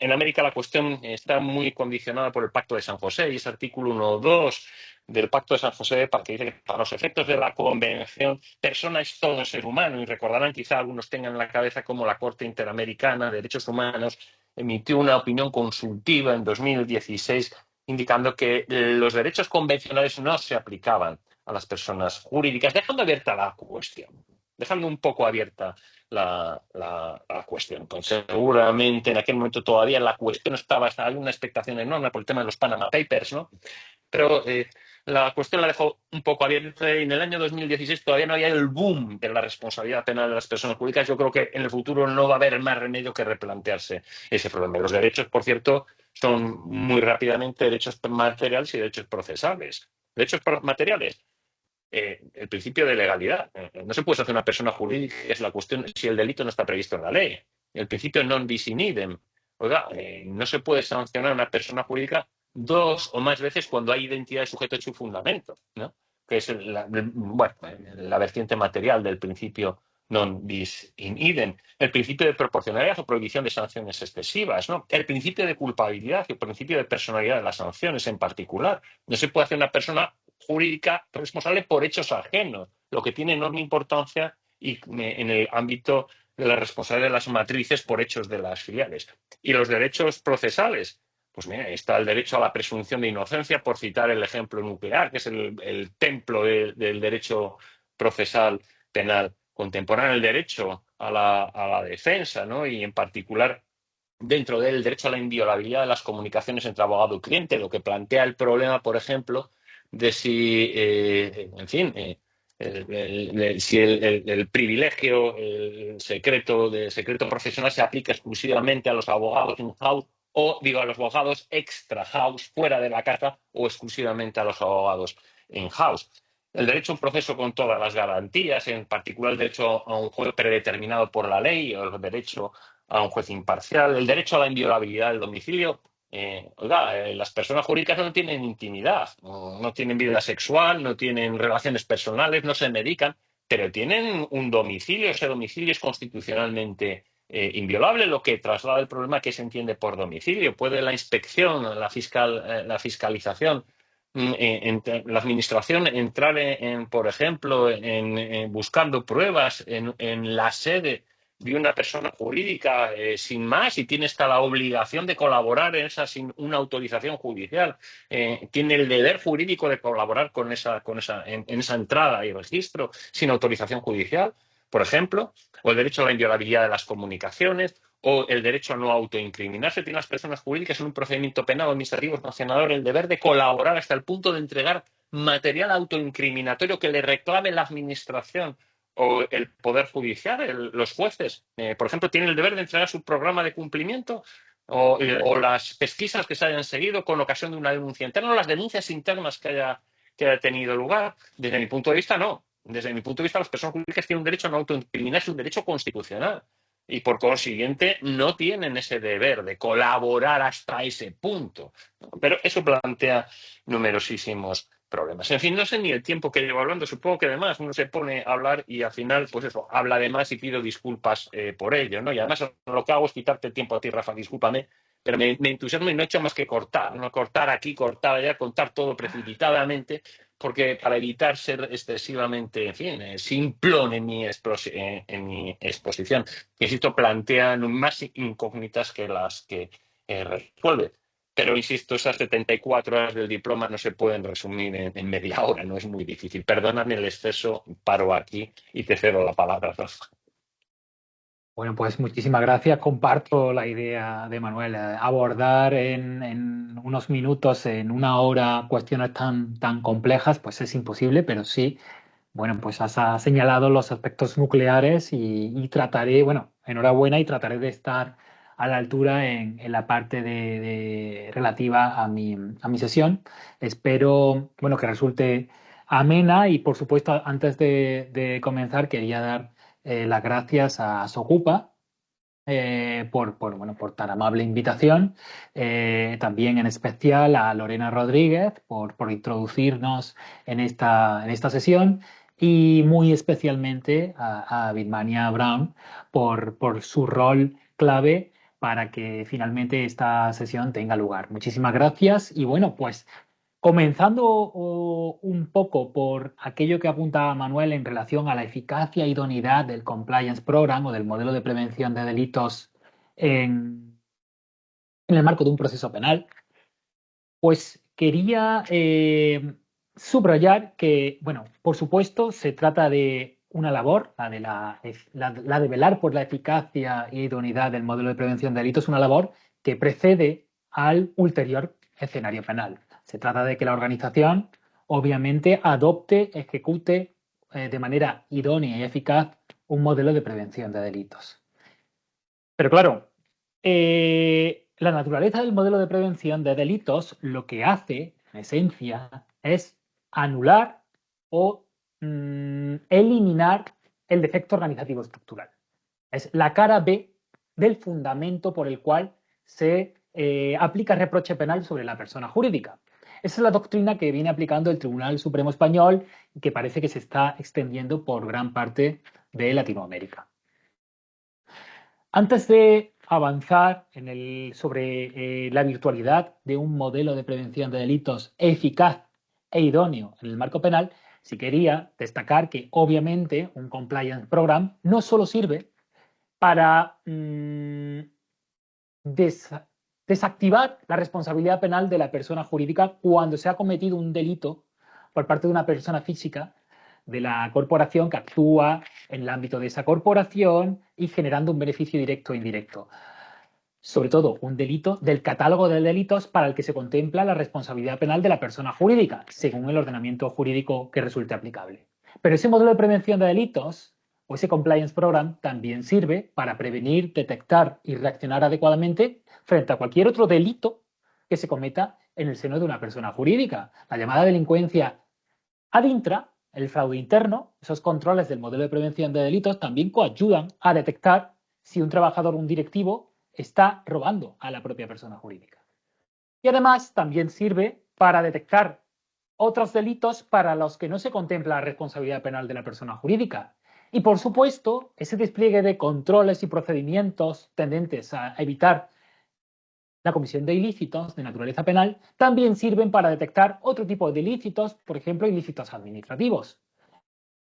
[SPEAKER 3] en América la cuestión está muy condicionada por el Pacto de San José y ese artículo 1.2 del Pacto de San José que dice que para los efectos de la Convención, persona es todo ser humano. Y recordarán, quizá algunos tengan en la cabeza cómo la Corte Interamericana de Derechos Humanos emitió una opinión consultiva en 2016 indicando que los derechos convencionales no se aplicaban a las personas jurídicas, dejando abierta la cuestión, dejando un poco abierta la cuestión. Pues seguramente en aquel momento todavía la cuestión había una expectación enorme por el tema de los Panama Papers, ¿no? Pero la cuestión la dejó un poco abierta y en el año 2016 todavía no había el boom de la responsabilidad penal de las personas públicas. Yo creo que en el futuro no va a haber más remedio que replantearse ese problema. Los derechos, por cierto, son muy rápidamente derechos materiales y derechos procesales. Derechos materiales, el principio de legalidad. No se puede sancionar a una persona jurídica, es la cuestión si el delito no está previsto en la ley. El principio non bis in idem. Oiga, no se puede sancionar a una persona jurídica dos o más veces cuando hay identidad de sujeto en su fundamento, ¿no? Que es la vertiente material del principio non bis in idem. El principio de proporcionalidad o prohibición de sanciones excesivas, ¿no? El principio de culpabilidad y el principio de personalidad de las sanciones en particular. No se puede hacer una persona jurídica responsable por hechos ajenos, lo que tiene enorme importancia y en el ámbito de la responsabilidad de las matrices por hechos de las filiales. Y los derechos procesales, pues mira, está el derecho a la presunción de inocencia, por citar el ejemplo nuclear, que es el templo del derecho procesal penal contemporáneo, el derecho a la defensa, ¿no? Y en particular dentro del derecho a la inviolabilidad de las comunicaciones entre abogado y cliente, lo que plantea el problema, por ejemplo, de si, si el privilegio, el secreto profesional se aplica exclusivamente a los abogados in-house o, digo, a los abogados extra-house, fuera de la casa, o exclusivamente a los abogados in-house. El derecho a un proceso con todas las garantías, en particular el derecho a un juez predeterminado por la ley, o el derecho a un juez imparcial, el derecho a la inviolabilidad del domicilio. Las personas jurídicas no tienen intimidad, no tienen vida sexual, no tienen relaciones personales, no se medican, pero tienen un domicilio. Ese domicilio es constitucionalmente inviolable, lo que traslada el problema que se entiende por domicilio. Puede la inspección, la fiscalización, la administración entrar por ejemplo, buscando pruebas en la sede de una persona jurídica sin más, y tiene hasta la obligación de colaborar en esa sin una autorización judicial. Tiene el deber jurídico de colaborar en esa entrada y registro sin autorización judicial, por ejemplo, o el derecho a la inviolabilidad de las comunicaciones, o el derecho a no autoincriminarse. Tienen las personas jurídicas en un procedimiento penal o administrativo sancionador el deber de colaborar hasta el punto de entregar material autoincriminatorio que le reclame la administración o el Poder Judicial, los jueces. Por ejemplo, tienen el deber de entregar su programa de cumplimiento o las pesquisas que se hayan seguido con ocasión de una denuncia interna o las denuncias internas que haya tenido lugar. Desde mi punto de vista, no. Desde mi punto de vista, las personas jurídicas tienen un derecho a no autoincriminarse, un derecho constitucional. Y por consiguiente no tienen ese deber de colaborar hasta ese punto. Pero eso plantea numerosísimos problemas. En fin, no sé ni el tiempo que llevo hablando, supongo que además uno se pone a hablar y al final, pues eso, habla de más y pido disculpas por ello, ¿no? Y además lo que hago es quitarte el tiempo a ti, Rafa, discúlpame, pero me entusiasmo y no he hecho más que cortar, no cortar aquí, cortar allá, contar todo precipitadamente, porque para evitar ser excesivamente, en fin, simplón en mi exposición, que insisto, plantean más incógnitas que las que resuelve. Pero, insisto, esas 74 horas del diploma no se pueden resumir en media hora, no es muy difícil. Perdóname el exceso, paro aquí y te cedo la palabra, Rafa.
[SPEAKER 4] Bueno, pues muchísimas gracias. Comparto la idea de Manuel. Abordar en unos minutos, en una hora, cuestiones tan complejas, pues es imposible, pero sí, bueno, pues has señalado los aspectos nucleares y trataré, bueno, enhorabuena, y trataré de estar a la altura en la parte relativa a mi sesión. Espero, bueno, que resulte amena y, por supuesto, antes de comenzar, quería dar las gracias a Socupa por tan amable invitación. También en especial a Lorena Rodríguez por introducirnos en esta sesión, y muy especialmente a Birmania Brown por su rol clave para que finalmente esta sesión tenga lugar. Muchísimas gracias y bueno, pues comenzando un poco por aquello que apunta Manuel en relación a la eficacia e idoneidad del Compliance Program o del modelo de prevención de delitos en el marco de un proceso penal, pues quería subrayar que, bueno, por supuesto, se trata de una labor, la de velar por la eficacia e idoneidad del modelo de prevención de delitos, una labor que precede al ulterior escenario penal. Se trata de que la organización, obviamente, adopte, ejecute de manera idónea y eficaz un modelo de prevención de delitos. Pero claro, la naturaleza del modelo de prevención de delitos lo que hace, en esencia, es anular o eliminar el defecto organizativo estructural. Es la cara B del fundamento por el cual se aplica reproche penal sobre la persona jurídica. Esa es la doctrina que viene aplicando el Tribunal Supremo Español y que parece que se está extendiendo por gran parte de Latinoamérica. Antes de avanzar sobre la virtualidad de un modelo de prevención de delitos eficaz e idóneo en el marco penal, sí quería destacar que obviamente un compliance program no solo sirve para desactivar la responsabilidad penal de la persona jurídica cuando se ha cometido un delito por parte de una persona física de la corporación que actúa en el ámbito de esa corporación y generando un beneficio directo e indirecto. Sobre todo, un delito del catálogo de delitos para el que se contempla la responsabilidad penal de la persona jurídica, según el ordenamiento jurídico que resulte aplicable. Pero ese modelo de prevención de delitos o ese compliance program también sirve para prevenir, detectar y reaccionar adecuadamente frente a cualquier otro delito que se cometa en el seno de una persona jurídica. La llamada delincuencia ad intra, el fraude interno, esos controles del modelo de prevención de delitos también coayudan a detectar si un trabajador o un directivo está robando a la propia persona jurídica. Y además también sirve para detectar otros delitos para los que no se contempla la responsabilidad penal de la persona jurídica. Y por supuesto, ese despliegue de controles y procedimientos tendentes a evitar la comisión de ilícitos de naturaleza penal también sirven para detectar otro tipo de ilícitos, por ejemplo, ilícitos administrativos.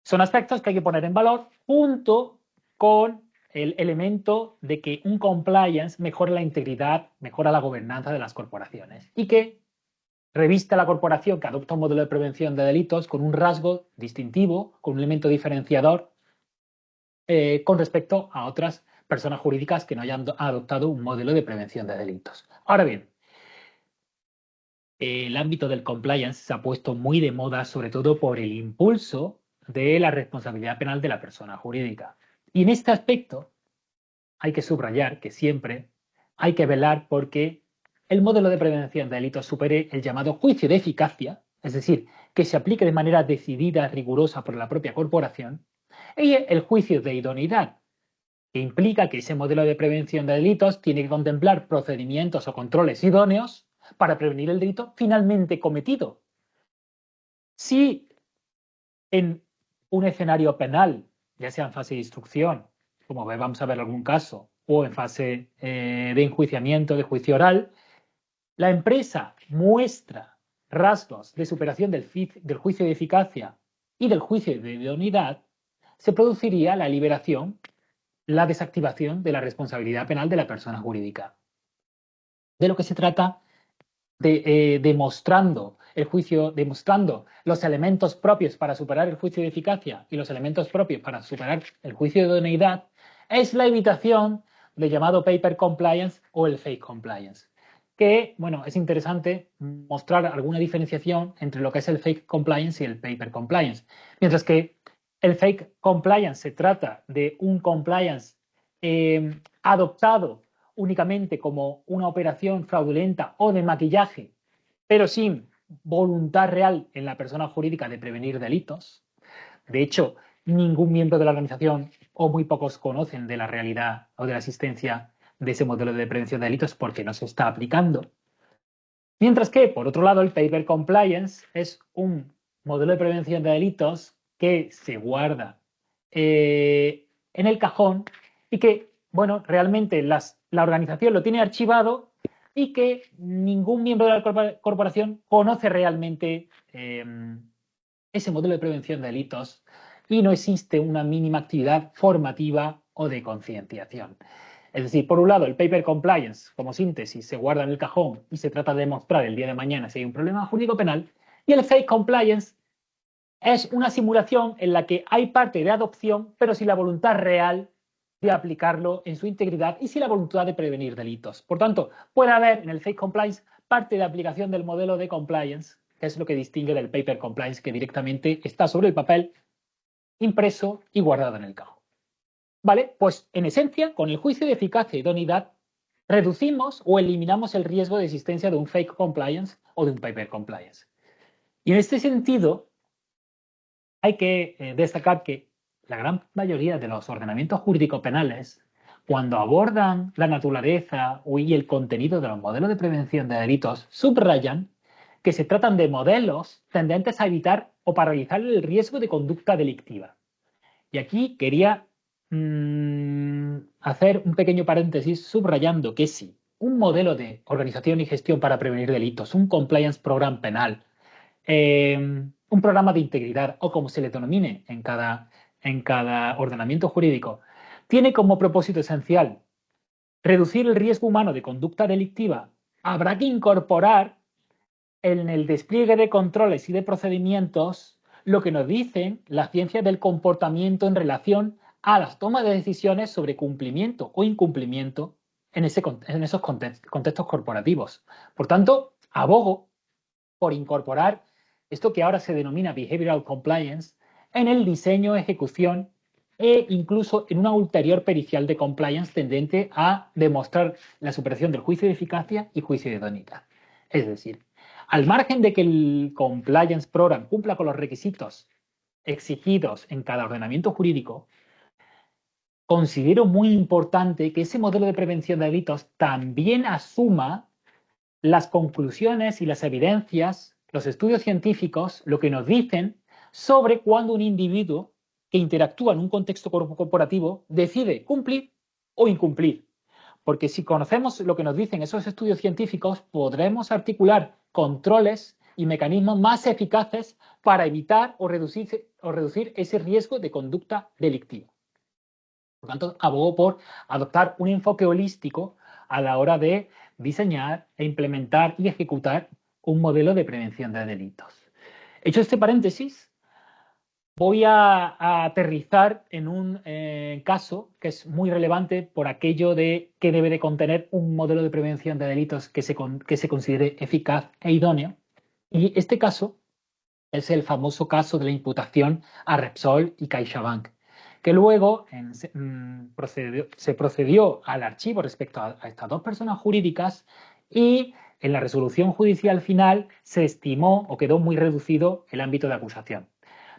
[SPEAKER 4] Son aspectos que hay que poner en valor junto con el elemento de que un compliance mejora la integridad, mejora la gobernanza de las corporaciones y que reviste a la corporación que adopta un modelo de prevención de delitos con un rasgo distintivo, con un elemento diferenciador con respecto a otras personas jurídicas que no hayan adoptado un modelo de prevención de delitos. Ahora bien, el ámbito del compliance se ha puesto muy de moda, sobre todo por el impulso de la responsabilidad penal de la persona jurídica. Y en este aspecto hay que subrayar que siempre hay que velar porque el modelo de prevención de delitos supere el llamado juicio de eficacia, es decir, que se aplique de manera decidida, rigurosa por la propia corporación, y el juicio de idoneidad, que implica que ese modelo de prevención de delitos tiene que contemplar procedimientos o controles idóneos para prevenir el delito finalmente cometido. Si en un escenario penal, ya sea en fase de instrucción, como vamos a ver algún caso, o en fase de enjuiciamiento, de juicio oral, la empresa muestra rasgos de superación del juicio de eficacia y del juicio de idoneidad, se produciría la liberación, la desactivación de la responsabilidad penal de la persona jurídica. De lo que se trata demostrando los elementos propios para superar el juicio de eficacia y los elementos propios para superar el juicio de idoneidad, es la evitación del llamado paper compliance o el fake compliance. Que, bueno, es interesante mostrar alguna diferenciación entre lo que es el fake compliance y el paper compliance. Mientras que el fake compliance se trata de un compliance adoptado únicamente como una operación fraudulenta o de maquillaje, pero sin voluntad real en la persona jurídica de prevenir delitos. De hecho, ningún miembro de la organización o muy pocos conocen de la realidad o de la existencia de ese modelo de prevención de delitos porque no se está aplicando. Mientras que, por otro lado, el paper compliance es un modelo de prevención de delitos que se guarda en el cajón y que, bueno, realmente la organización lo tiene archivado y que ningún miembro de la corporación conoce realmente ese modelo de prevención de delitos y no existe una mínima actividad formativa o de concienciación. Es decir, por un lado, el paper compliance, como síntesis, se guarda en el cajón y se trata de demostrar el día de mañana si hay un problema jurídico penal. Y el fake compliance es una simulación en la que hay parte de adopción, pero sin la voluntad real de aplicarlo en su integridad y sin la voluntad de prevenir delitos. Por tanto, puede haber en el fake compliance parte de aplicación del modelo de compliance, que es lo que distingue del paper compliance, que directamente está sobre el papel, impreso y guardado en el cajón. ¿Vale? Pues en esencia, con el juicio de eficacia y idoneidad, reducimos o eliminamos el riesgo de existencia de un fake compliance o de un paper compliance. Y en este sentido, hay que destacar que la gran mayoría de los ordenamientos jurídicos penales, cuando abordan la naturaleza y el contenido de los modelos de prevención de delitos, subrayan que se tratan de modelos tendentes a evitar o paralizar el riesgo de conducta delictiva. Y aquí quería hacer un pequeño paréntesis subrayando que si un modelo de organización y gestión para prevenir delitos, un compliance program penal, un programa de integridad o como se le denomine en cada ordenamiento jurídico, tiene como propósito esencial reducir el riesgo humano de conducta delictiva, habrá que incorporar en el despliegue de controles y de procedimientos lo que nos dicen las ciencias del comportamiento en relación a las tomas de decisiones sobre cumplimiento o incumplimiento en esos contextos corporativos. Por tanto, abogo por incorporar esto que ahora se denomina behavioral compliance en el diseño, ejecución e incluso en una ulterior pericial de compliance tendente a demostrar la superación del juicio de eficacia y juicio de idoneidad. Es decir, al margen de que el compliance program cumpla con los requisitos exigidos en cada ordenamiento jurídico, considero muy importante que ese modelo de prevención de delitos también asuma las conclusiones y las evidencias, los estudios científicos, lo que nos dicen sobre cuando un individuo que interactúa en un contexto corporativo decide cumplir o incumplir. Porque si conocemos lo que nos dicen esos estudios científicos, podremos articular controles y mecanismos más eficaces para evitar o reducir ese riesgo de conducta delictiva. Por tanto, abogo por adoptar un enfoque holístico a la hora de diseñar e implementar y ejecutar un modelo de prevención de delitos. Hecho este paréntesis, voy a aterrizar en un caso que es muy relevante por aquello de que debe de contener un modelo de prevención de delitos que se considere eficaz e idóneo. Y este caso es el famoso caso de la imputación a Repsol y CaixaBank, que luego se procedió al archivo respecto a estas dos personas jurídicas y en la resolución judicial final se estimó o quedó muy reducido el ámbito de acusación.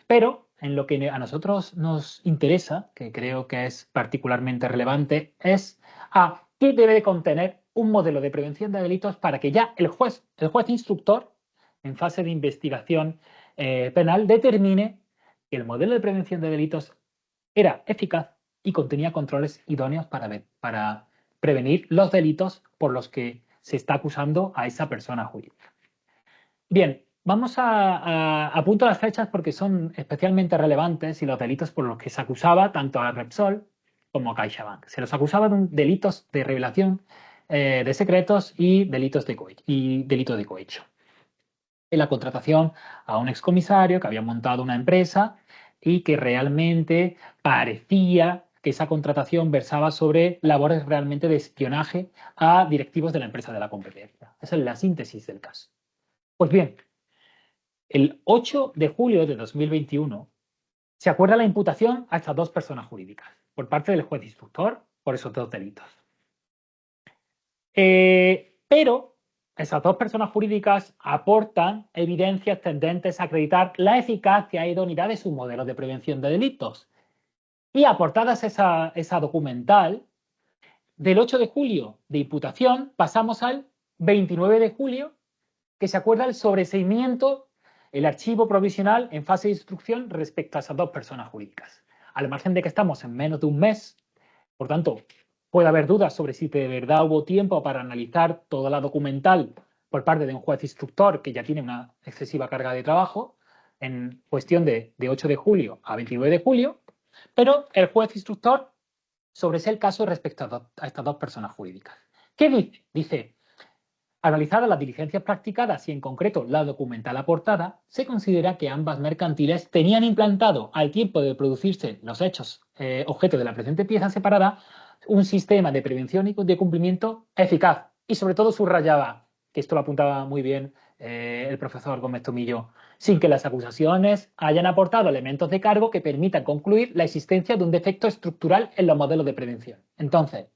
[SPEAKER 4] Pero en lo que a nosotros nos interesa, que creo que es particularmente relevante, es a qué debe de contener un modelo de prevención de delitos para que ya el juez instructor, en fase de investigación penal, determine que el modelo de prevención de delitos era eficaz y contenía controles idóneos para prevenir los delitos por los que se está acusando a esa persona jurídica. Bien, vamos a apunto las fechas porque son especialmente relevantes y los delitos por los que se acusaba tanto a Repsol como a CaixaBank. Se los acusaba de delitos de revelación de secretos y delitos delito de cohecho. En la contratación a un excomisario que había montado una empresa y que realmente parecía que esa contratación versaba sobre labores realmente de espionaje a directivos de la empresa de la competencia. Esa es la síntesis del caso. Pues bien, el 8 de julio de 2021 se acuerda la imputación a estas dos personas jurídicas por parte del juez instructor por esos dos delitos. Pero esas dos personas jurídicas aportan evidencias tendentes a acreditar la eficacia e idoneidad de sus modelos de prevención de delitos. Y aportadas esa documental, del 8 de julio de imputación pasamos al 29 de julio, que se acuerda el sobreseimiento, el archivo provisional en fase de instrucción respecto a esas dos personas jurídicas. Al margen de que estamos en menos de un mes, por tanto, puede haber dudas sobre si de verdad hubo tiempo para analizar toda la documental por parte de un juez instructor que ya tiene una excesiva carga de trabajo, en cuestión de 8 de julio a 29 de julio, pero el juez instructor sobre ese caso respecto a estas dos personas jurídicas. ¿Qué dice? Dice, analizadas las diligencias practicadas y en concreto la documental aportada, se considera que ambas mercantiles tenían implantado al tiempo de producirse los hechos objeto de la presente pieza separada un sistema de prevención y de cumplimiento eficaz. Y sobre todo subrayaba, que esto lo apuntaba muy bien el profesor Gómez Tomillo, sin que las acusaciones hayan aportado elementos de cargo que permitan concluir la existencia de un defecto estructural en los modelos de prevención. Entonces,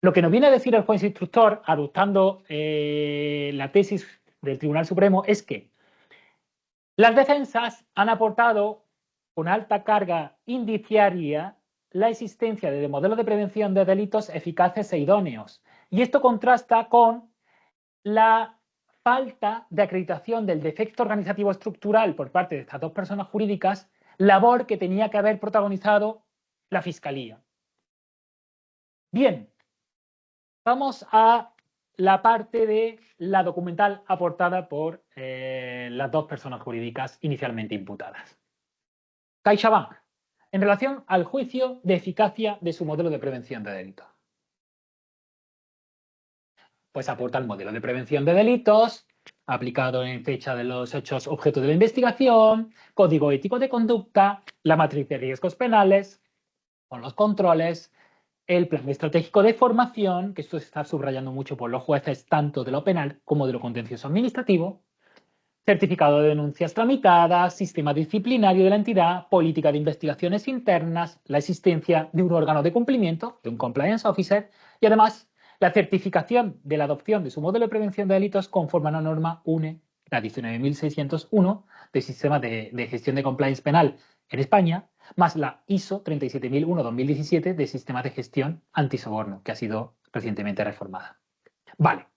[SPEAKER 4] lo que nos viene a decir el juez instructor, adoptando la tesis del Tribunal Supremo, es que las defensas han aportado con alta carga indiciaria la existencia de modelos de prevención de delitos eficaces e idóneos. Y esto contrasta con la falta de acreditación del defecto organizativo estructural por parte de estas dos personas jurídicas, labor que tenía que haber protagonizado la Fiscalía. Bien, vamos a la parte de la documental aportada por las dos personas jurídicas inicialmente imputadas. CaixaBank, en relación al juicio de eficacia de su modelo de prevención de delitos. Pues aporta el modelo de prevención de delitos, aplicado en fecha de los hechos objeto de la investigación, código ético de conducta, la matriz de riesgos penales, con los controles, el plan estratégico de formación, que esto se está subrayando mucho por los jueces, tanto de lo penal como de lo contencioso administrativo, certificado de denuncias tramitadas, sistema disciplinario de la entidad, política de investigaciones internas, la existencia de un órgano de cumplimiento, de un compliance officer, y además la certificación de la adopción de su modelo de prevención de delitos conforme a la norma UNE, la 19.601, del Sistema de Gestión de Compliance Penal en España, más la ISO 37001-2017 de Sistema de Gestión Antisoborno, que ha sido recientemente reformada. Vale,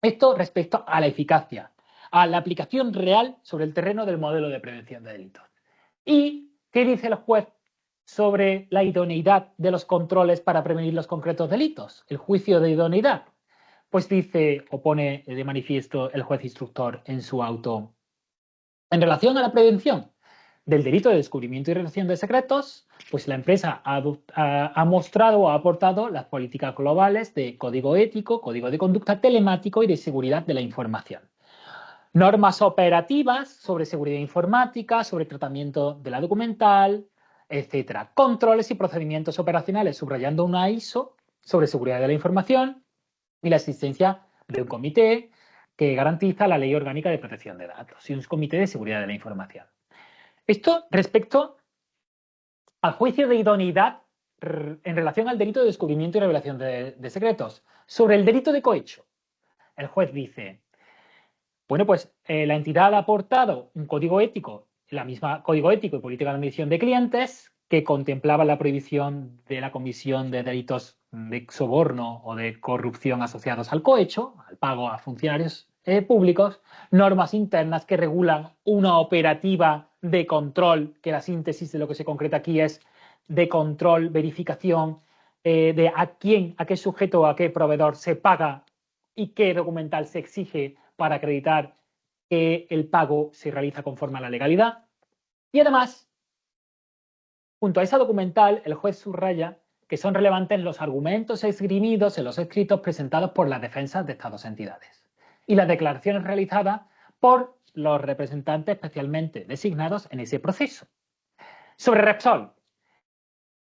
[SPEAKER 4] esto respecto a la eficacia, a la aplicación real sobre el terreno del modelo de prevención de delitos. ¿Y qué dice el juez sobre la idoneidad de los controles para prevenir los concretos delitos? El juicio de idoneidad. Pues dice o pone de manifiesto el juez instructor en su auto. En relación a la prevención del delito de descubrimiento y revelación de secretos, pues la empresa ha mostrado o ha aportado las políticas globales de código ético, código de conducta telemático y de seguridad de la información. Normas operativas sobre seguridad informática, sobre tratamiento de la documental, etc. Controles y procedimientos operacionales, subrayando una ISO sobre seguridad de la información y la existencia de un comité que garantiza la Ley Orgánica de Protección de Datos y un comité de seguridad de la información. Esto respecto al juicio de idoneidad en relación al delito de descubrimiento y revelación de secretos. Sobre el delito de cohecho, el juez dice, bueno, pues la entidad ha aportado un código ético, la misma código ético y política de admisión de clientes, que contemplaba la prohibición de la comisión de delitos de soborno o de corrupción asociados al cohecho, al pago a funcionarios públicos, normas internas que regulan una operativa de control, que la síntesis de lo que se concreta aquí es de control, verificación de a quién, a qué sujeto o a qué proveedor se paga y qué documental se exige para acreditar que el pago se realiza conforme a la legalidad. Y además, junto a esa documental, el juez subraya que son relevantes los argumentos esgrimidos en los escritos presentados por las defensas de estas dos entidades y las declaraciones realizadas por los representantes especialmente designados en ese proceso. Sobre Repsol,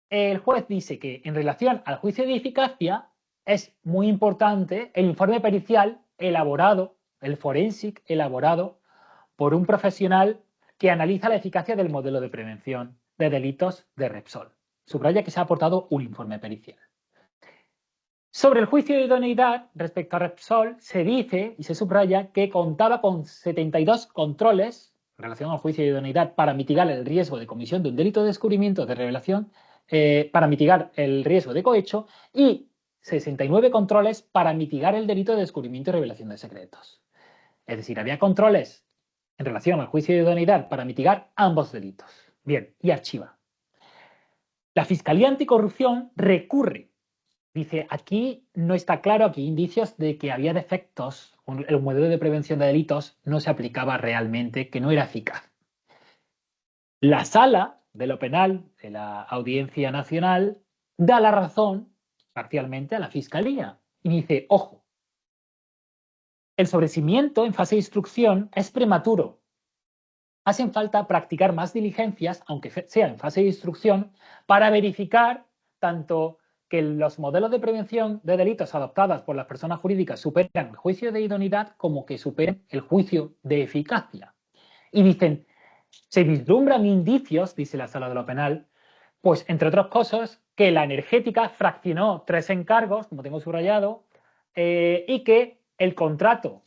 [SPEAKER 4] el juez dice que en relación al juicio de eficacia es muy importante el informe pericial elaborado, el forensic elaborado por un profesional que analiza la eficacia del modelo de prevención de delitos de Repsol. Subraya que se ha aportado un informe pericial. Sobre el juicio de idoneidad respecto a Repsol, se dice y se subraya que contaba con 72 controles en relación al juicio de idoneidad para mitigar el riesgo de comisión de un delito de descubrimiento de revelación, para mitigar el riesgo de cohecho, y 69 controles para mitigar el delito de descubrimiento y revelación de secretos. Es decir, había controles en relación al juicio de idoneidad para mitigar ambos delitos. Bien, y archiva. La Fiscalía Anticorrupción recurre. Dice, aquí no está claro, aquí hay indicios de que había defectos, el modelo de prevención de delitos no se aplicaba realmente, que no era eficaz. La sala de lo penal de la Audiencia Nacional da la razón parcialmente a la Fiscalía y dice, ojo, el sobreseimiento en fase de instrucción es prematuro. Hacen falta practicar más diligencias, aunque sea en fase de instrucción, para verificar tanto que los modelos de prevención de delitos adoptados por las personas jurídicas superan el juicio de idoneidad como que superen el juicio de eficacia. Y dicen, se vislumbran indicios, dice la Sala de lo Penal, pues entre otras cosas, que la energética fraccionó 3 encargos, como tengo subrayado, y que el contrato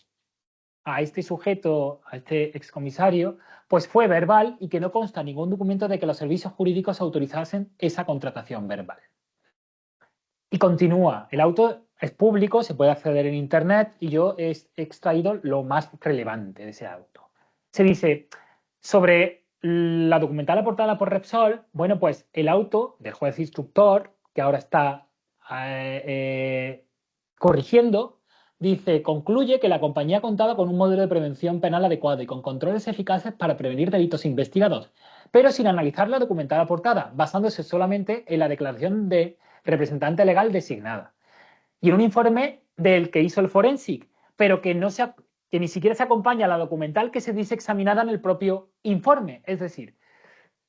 [SPEAKER 4] a este sujeto, a este excomisario, pues fue verbal y que no consta ningún documento de que los servicios jurídicos autorizasen esa contratación verbal. Y continúa, el auto es público, se puede acceder en internet y yo he extraído lo más relevante de ese auto. Se dice, sobre la documental aportada por Repsol, bueno, pues el auto del juez instructor, que ahora está corrigiendo, dice, concluye que la compañía contaba con un modelo de prevención penal adecuado y con controles eficaces para prevenir delitos investigados, pero sin analizar la documental aportada, basándose solamente en la declaración de representante legal designada. Y en un informe del que hizo el forensic, pero que ni siquiera se acompaña a la documental que se dice examinada en el propio informe. Es decir,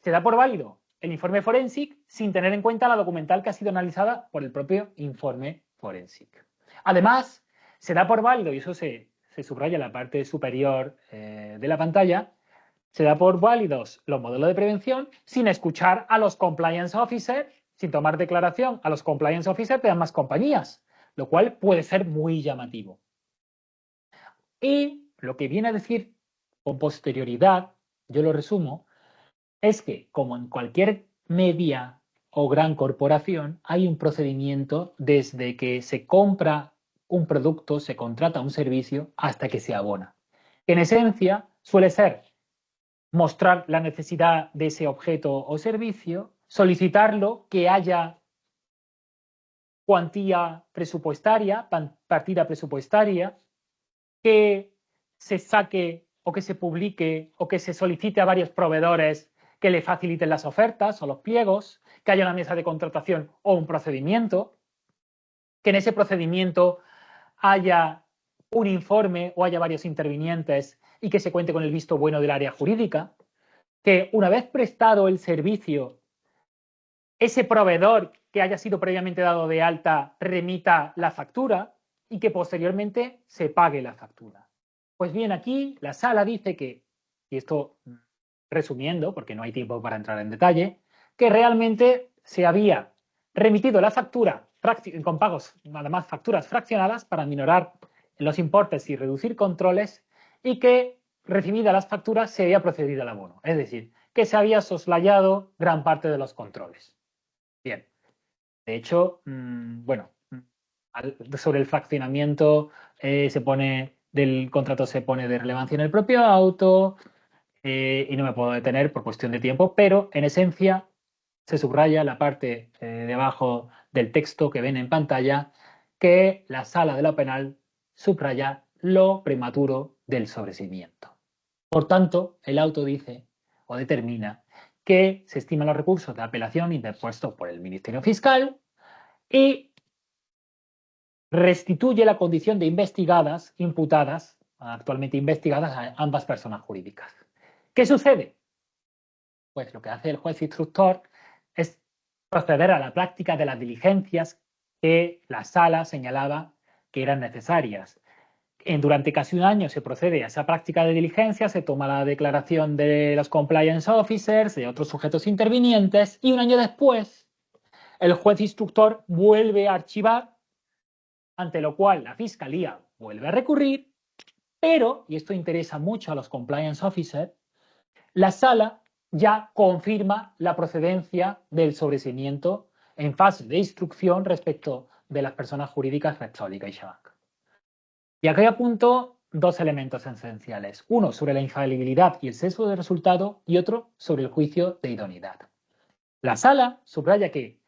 [SPEAKER 4] se da por válido el informe forensic sin tener en cuenta la documental que ha sido analizada por el propio informe forensic. Además, se da por válido, y eso se subraya en la parte superior de la pantalla, se da por válidos los modelos de prevención sin escuchar a los compliance officers, sin tomar declaración a los compliance officers de ambas compañías, lo cual puede ser muy llamativo. Y lo que viene a decir con posterioridad, yo lo resumo, es que como en cualquier media o gran corporación hay un procedimiento desde que se compra un producto, se contrata un servicio, hasta que se abona. En esencia, suele ser mostrar la necesidad de ese objeto o servicio, solicitarlo, que haya cuantía presupuestaria, partida presupuestaria, que se saque o que se publique o que se solicite a varios proveedores que le faciliten las ofertas o los pliegos, que haya una mesa de contratación o un procedimiento, que en ese procedimiento haya un informe o haya varios intervinientes y que se cuente con el visto bueno del área jurídica, que una vez prestado el servicio, ese proveedor que haya sido previamente dado de alta remita la factura y que posteriormente se pague la factura. Pues bien, aquí la sala dice que, y esto resumiendo, porque no hay tiempo para entrar en detalle, que realmente se había remitido la factura con pagos, además facturas fraccionadas para minorar los importes y reducir controles, y que recibidas las facturas se había procedido al abono. Es decir, que se había soslayado gran parte de los controles. Bien. De hecho, bueno, sobre el fraccionamiento del contrato se pone de relevancia en el propio auto y no me puedo detener por cuestión de tiempo, pero en esencia se subraya la parte debajo del texto que ven en pantalla que la Sala de lo Penal subraya lo prematuro del sobreseimiento. Por tanto, el auto dice o determina que se estiman los recursos de apelación interpuestos por el Ministerio Fiscal y restituye la condición de investigadas, imputadas, actualmente investigadas, a ambas personas jurídicas. ¿Qué sucede? Pues lo que hace el juez instructor es proceder a la práctica de las diligencias que la sala señalaba que eran necesarias. Durante casi un año se procede a esa práctica de diligencia, se toma la declaración de los compliance officers, de otros sujetos intervinientes, y un año después el juez instructor vuelve a archivar, ante lo cual la Fiscalía vuelve a recurrir, pero, y esto interesa mucho a los compliance officers, la sala ya confirma la procedencia del sobreseimiento en fase de instrucción respecto de las personas jurídicas Repsol y CaixaBank. Y aquí apunto dos elementos esenciales. Uno sobre la infalibilidad y el sesgo de resultado y otro sobre el juicio de idoneidad. La sala subraya que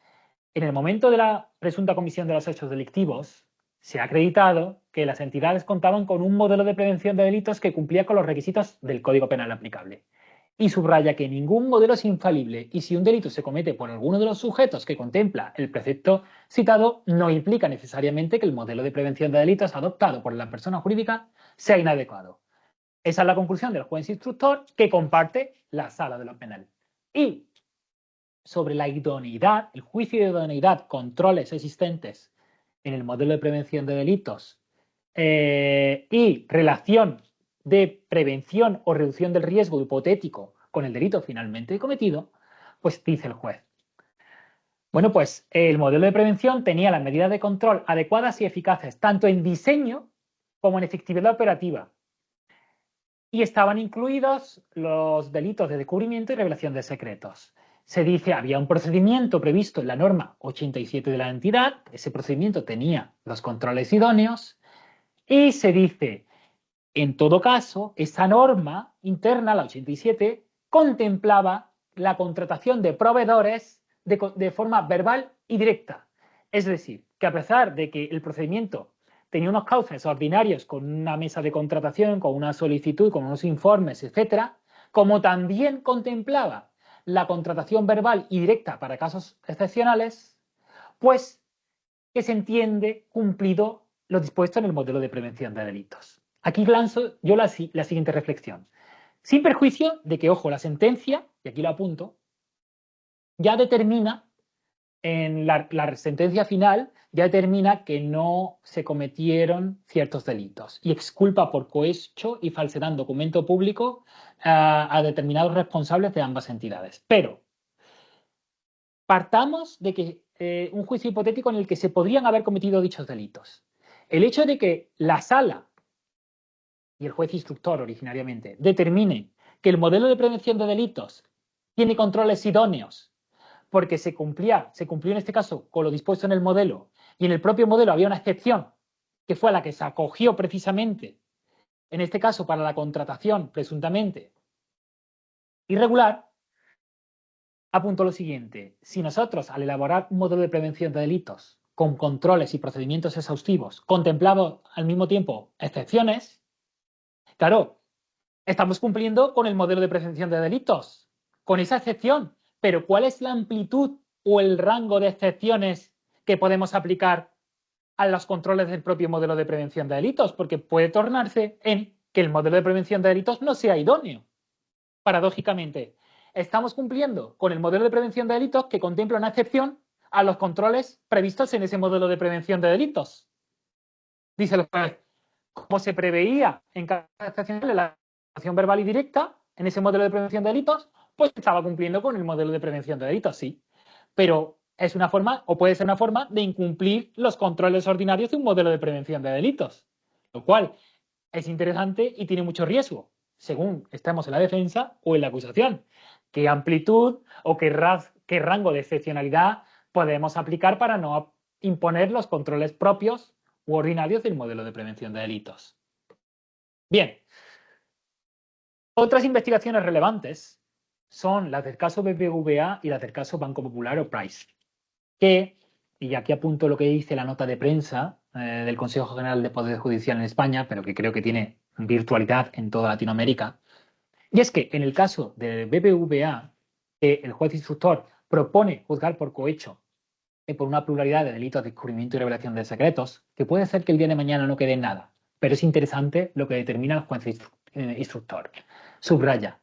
[SPEAKER 4] en el momento de la presunta comisión de los hechos delictivos se ha acreditado que las entidades contaban con un modelo de prevención de delitos que cumplía con los requisitos del Código Penal aplicable. y subraya que ningún modelo es infalible y si un delito se comete por alguno de los sujetos que contempla el precepto citado, no implica necesariamente que el modelo de prevención de delitos adoptado por la persona jurídica sea inadecuado. Esa es la conclusión del juez instructor que comparte la Sala de lo Penal. Y sobre la idoneidad, el juicio de idoneidad, controles existentes en el modelo de prevención de delitos y relación de prevención o reducción del riesgo hipotético con el delito finalmente cometido, pues dice el juez. Bueno, pues el modelo de prevención tenía las medidas de control adecuadas y eficaces, tanto en diseño como en efectividad operativa. Y estaban incluidos los delitos de descubrimiento y revelación de secretos. Se dice, había un procedimiento previsto en la norma 87 de la entidad, ese procedimiento tenía los controles idóneos, y se dice, en todo caso, esa norma interna, la 87, contemplaba la contratación de proveedores de forma verbal y directa. Es decir, que a pesar de que el procedimiento tenía unos cauces ordinarios con una mesa de contratación, con una solicitud, con unos informes, etcétera, como también contemplaba la contratación verbal y directa para casos excepcionales, pues que se entiende cumplido lo dispuesto en el modelo de prevención de delitos. Aquí lanzo yo la siguiente reflexión. Sin perjuicio de que, ojo, la sentencia, y aquí lo apunto, ya determina, en la sentencia final, ya determina que no se cometieron ciertos delitos y exculpa por cohecho y falsedad en documento público a determinados responsables de ambas entidades. Pero partamos de que un juicio hipotético en el que se podrían haber cometido dichos delitos. El hecho de que la sala y el juez instructor originariamente determine que el modelo de prevención de delitos tiene controles idóneos porque se cumplió en este caso con lo dispuesto en el modelo y en el propio modelo había una excepción que fue a la que se acogió precisamente, en este caso para la contratación presuntamente irregular, apunto lo siguiente. Si nosotros, al elaborar un modelo de prevención de delitos con controles y procedimientos exhaustivos, contemplamos al mismo tiempo excepciones, claro, estamos cumpliendo con el modelo de prevención de delitos, con esa excepción. Pero ¿cuál es la amplitud o el rango de excepciones que podemos aplicar a los controles del propio modelo de prevención de delitos? Porque puede tornarse en que el modelo de prevención de delitos no sea idóneo. Paradójicamente, estamos cumpliendo con el modelo de prevención de delitos que contempla una excepción a los controles previstos en ese modelo de prevención de delitos. Dice el juez, como se preveía en cada excepción de la acción verbal y directa en ese modelo de prevención de delitos, pues estaba cumpliendo con el modelo de prevención de delitos, sí. Pero es una forma, o puede ser una forma, de incumplir los controles ordinarios de un modelo de prevención de delitos. Lo cual es interesante y tiene mucho riesgo, según estemos en la defensa o en la acusación. ¿Qué amplitud o qué rango de excepcionalidad podemos aplicar para no imponer los controles propios u ordinarios del modelo de prevención de delitos? Bien. Otras investigaciones relevantes son las del caso BBVA y las del caso Banco Popular o Price, que, y aquí apunto lo que dice la nota de prensa del Consejo General de Poder Judicial en España, pero que creo que tiene virtualidad en toda Latinoamérica, y es que en el caso de BBVA, el juez instructor propone juzgar por cohecho por una pluralidad de delitos de descubrimiento y revelación de secretos, que puede ser que el día de mañana no quede en nada, pero es interesante lo que determina el juez instructor. Subraya,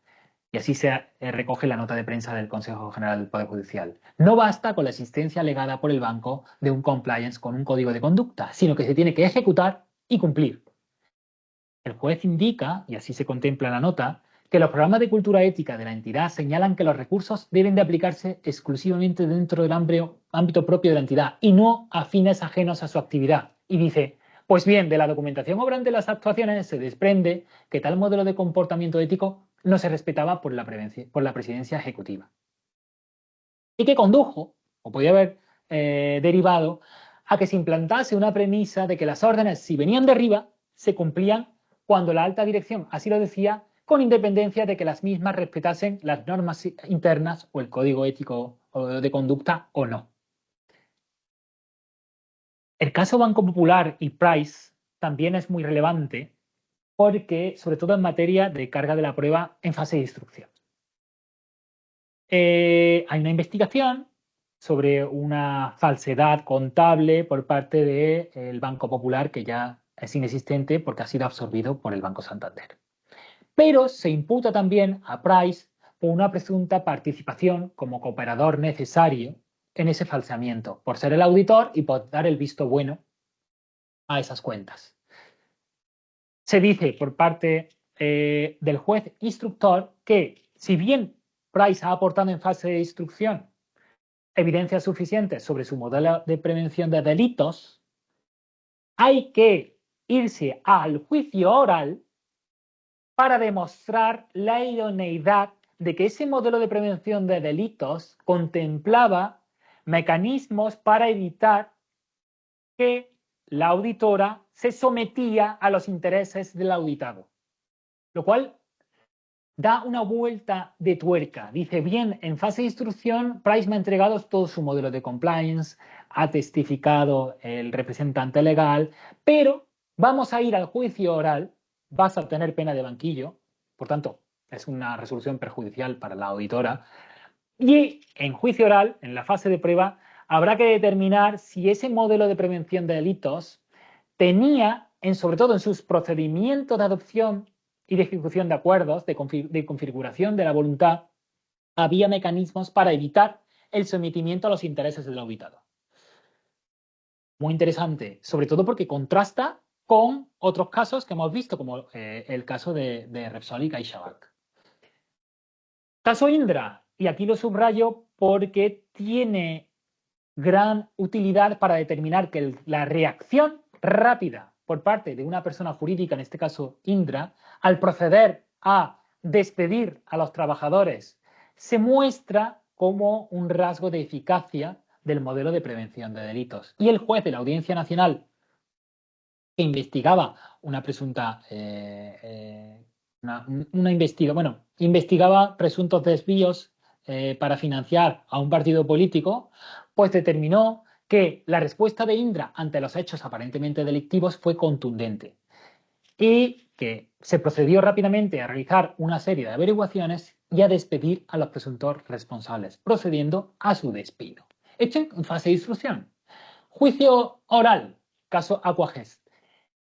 [SPEAKER 4] y así se recoge la nota de prensa del Consejo General del Poder Judicial. No basta con la existencia alegada por el banco de un compliance con un código de conducta, sino que se tiene que ejecutar y cumplir. El juez indica, y así se contempla en la nota, que los programas de cultura ética de la entidad señalan que los recursos deben de aplicarse exclusivamente dentro del ámbito propio de la entidad y no a fines ajenos a su actividad. Y dice, pues bien, de la documentación obrante de las actuaciones se desprende que tal modelo de comportamiento ético no se respetaba por la presidencia ejecutiva. Y que condujo, o podía haber derivado, a que se implantase una premisa de que las órdenes, si venían de arriba, se cumplían cuando la alta dirección así lo decía, con independencia de que las mismas respetasen las normas internas o el código ético de conducta o no. El caso Banco Popular y Price también es muy relevante porque, sobre todo en materia de carga de la prueba en fase de instrucción. hay una investigación sobre una falsedad contable por parte del Banco Popular que ya es inexistente porque ha sido absorbido por el Banco Santander. Pero se imputa también a Price por una presunta participación como cooperador necesario en ese falseamiento, por ser el auditor y por dar el visto bueno a esas cuentas. Se dice por parte del juez instructor que, si bien Price ha aportado en fase de instrucción evidencias suficientes sobre su modelo de prevención de delitos, hay que irse al juicio oral para demostrar la idoneidad de que ese modelo de prevención de delitos contemplaba mecanismos para evitar que la auditora se sometía a los intereses del auditado, lo cual da una vuelta de tuerca. Dice, bien, en fase de instrucción, Price me ha entregado todo su modelo de compliance, ha testificado el representante legal, pero vamos a ir al juicio oral, vas a obtener pena de banquillo, por tanto, es una resolución perjudicial para la auditora, y en juicio oral, en la fase de prueba, habrá que determinar si ese modelo de prevención de delitos tenía, sobre todo en sus procedimientos de adopción y de ejecución de acuerdos, de configuración de la voluntad, había mecanismos para evitar el sometimiento a los intereses del auditado. Muy interesante, sobre todo porque contrasta con otros casos que hemos visto, como el caso de Repsol y CaixaBank. Caso Indra, y aquí lo subrayo porque tiene gran utilidad para determinar que la reacción rápida por parte de una persona jurídica, en este caso Indra, al proceder a despedir a los trabajadores, se muestra como un rasgo de eficacia del modelo de prevención de delitos. Y el juez de la Audiencia Nacional, que investigaba una presunta investigaba presuntos desvíos para financiar a un partido político, pues determinó que la respuesta de Indra ante los hechos aparentemente delictivos fue contundente y que se procedió rápidamente a realizar una serie de averiguaciones y a despedir a los presuntos responsables, procediendo a su despido. Hecho en fase de instrucción. Juicio oral, caso Aquagest.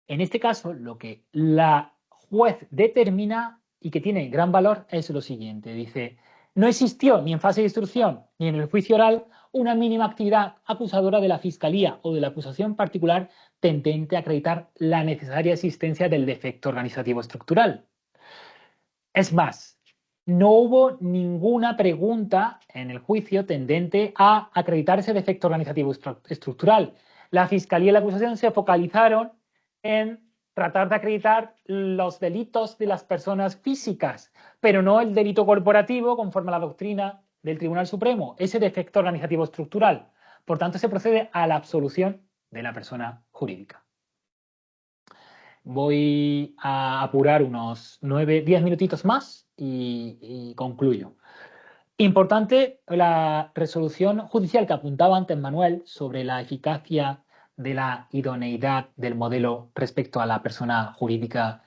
[SPEAKER 4] En este caso, lo que la juez determina y que tiene gran valor es lo siguiente. Dice, no existió ni en fase de instrucción ni en el juicio oral una mínima actividad acusadora de la Fiscalía o de la acusación particular tendente a acreditar la necesaria existencia del defecto organizativo estructural. Es más, no hubo ninguna pregunta en el juicio tendente a acreditar ese defecto organizativo estructural. La Fiscalía y la acusación se focalizaron en tratar de acreditar los delitos de las personas físicas, pero no el delito corporativo conforme a la doctrina del Tribunal Supremo, ese defecto organizativo estructural. Por tanto, se procede a la absolución de la persona jurídica. Voy a apurar unos 10 minutitos más y concluyo. Importante la resolución judicial que apuntaba antes Manuel sobre la eficacia de la idoneidad del modelo respecto a la persona jurídica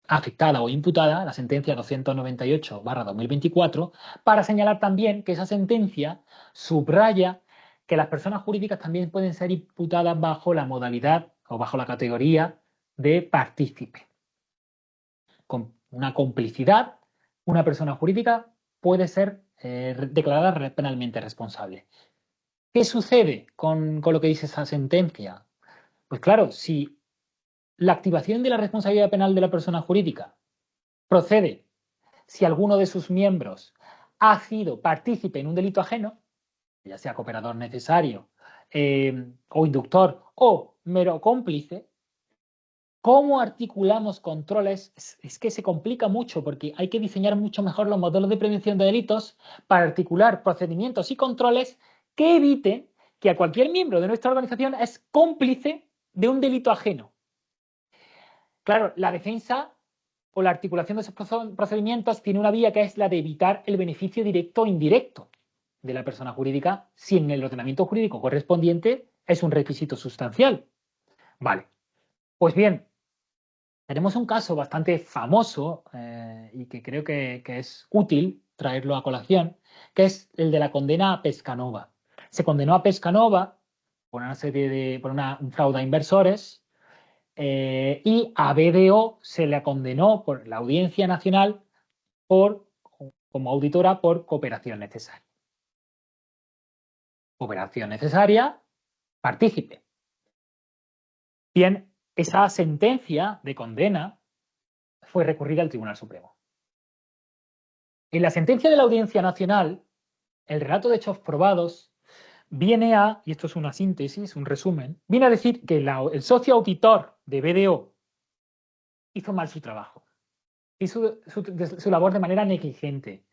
[SPEAKER 4] afectada o imputada, la sentencia 298/2024, para señalar también que esa sentencia subraya que las personas jurídicas también pueden ser imputadas bajo la modalidad o bajo la categoría de partícipe. Con una complicidad, una persona jurídica puede ser declarada penalmente responsable. ¿Qué sucede con lo que dice esa sentencia? Pues claro, si la activación de la responsabilidad penal de la persona jurídica procede si alguno de sus miembros ha sido partícipe en un delito ajeno, ya sea cooperador necesario o inductor o mero cómplice, ¿cómo articulamos controles? Es que se complica mucho porque hay que diseñar mucho mejor los modelos de prevención de delitos para articular procedimientos y controles que eviten que a cualquier miembro de nuestra organización es cómplice de un delito ajeno. Claro, la defensa o la articulación de esos procedimientos tiene una vía que es la de evitar el beneficio directo o indirecto de la persona jurídica si en el ordenamiento jurídico correspondiente es un requisito sustancial. Vale, pues bien, tenemos un caso bastante famoso y que creo que es útil traerlo a colación, que es el de la condena a Pescanova. Se condenó a Pescanova por una serie de, un fraude a inversores, y a BDO se le condenó por la Audiencia Nacional como auditora por cooperación necesaria. Cooperación necesaria, partícipe. Bien, esa sentencia de condena fue recurrida al Tribunal Supremo. En la sentencia de la Audiencia Nacional, el relato de hechos probados viene a, y esto es una síntesis, un resumen, viene a decir que el socio auditor de BDO hizo mal su trabajo, hizo su labor de manera negligente,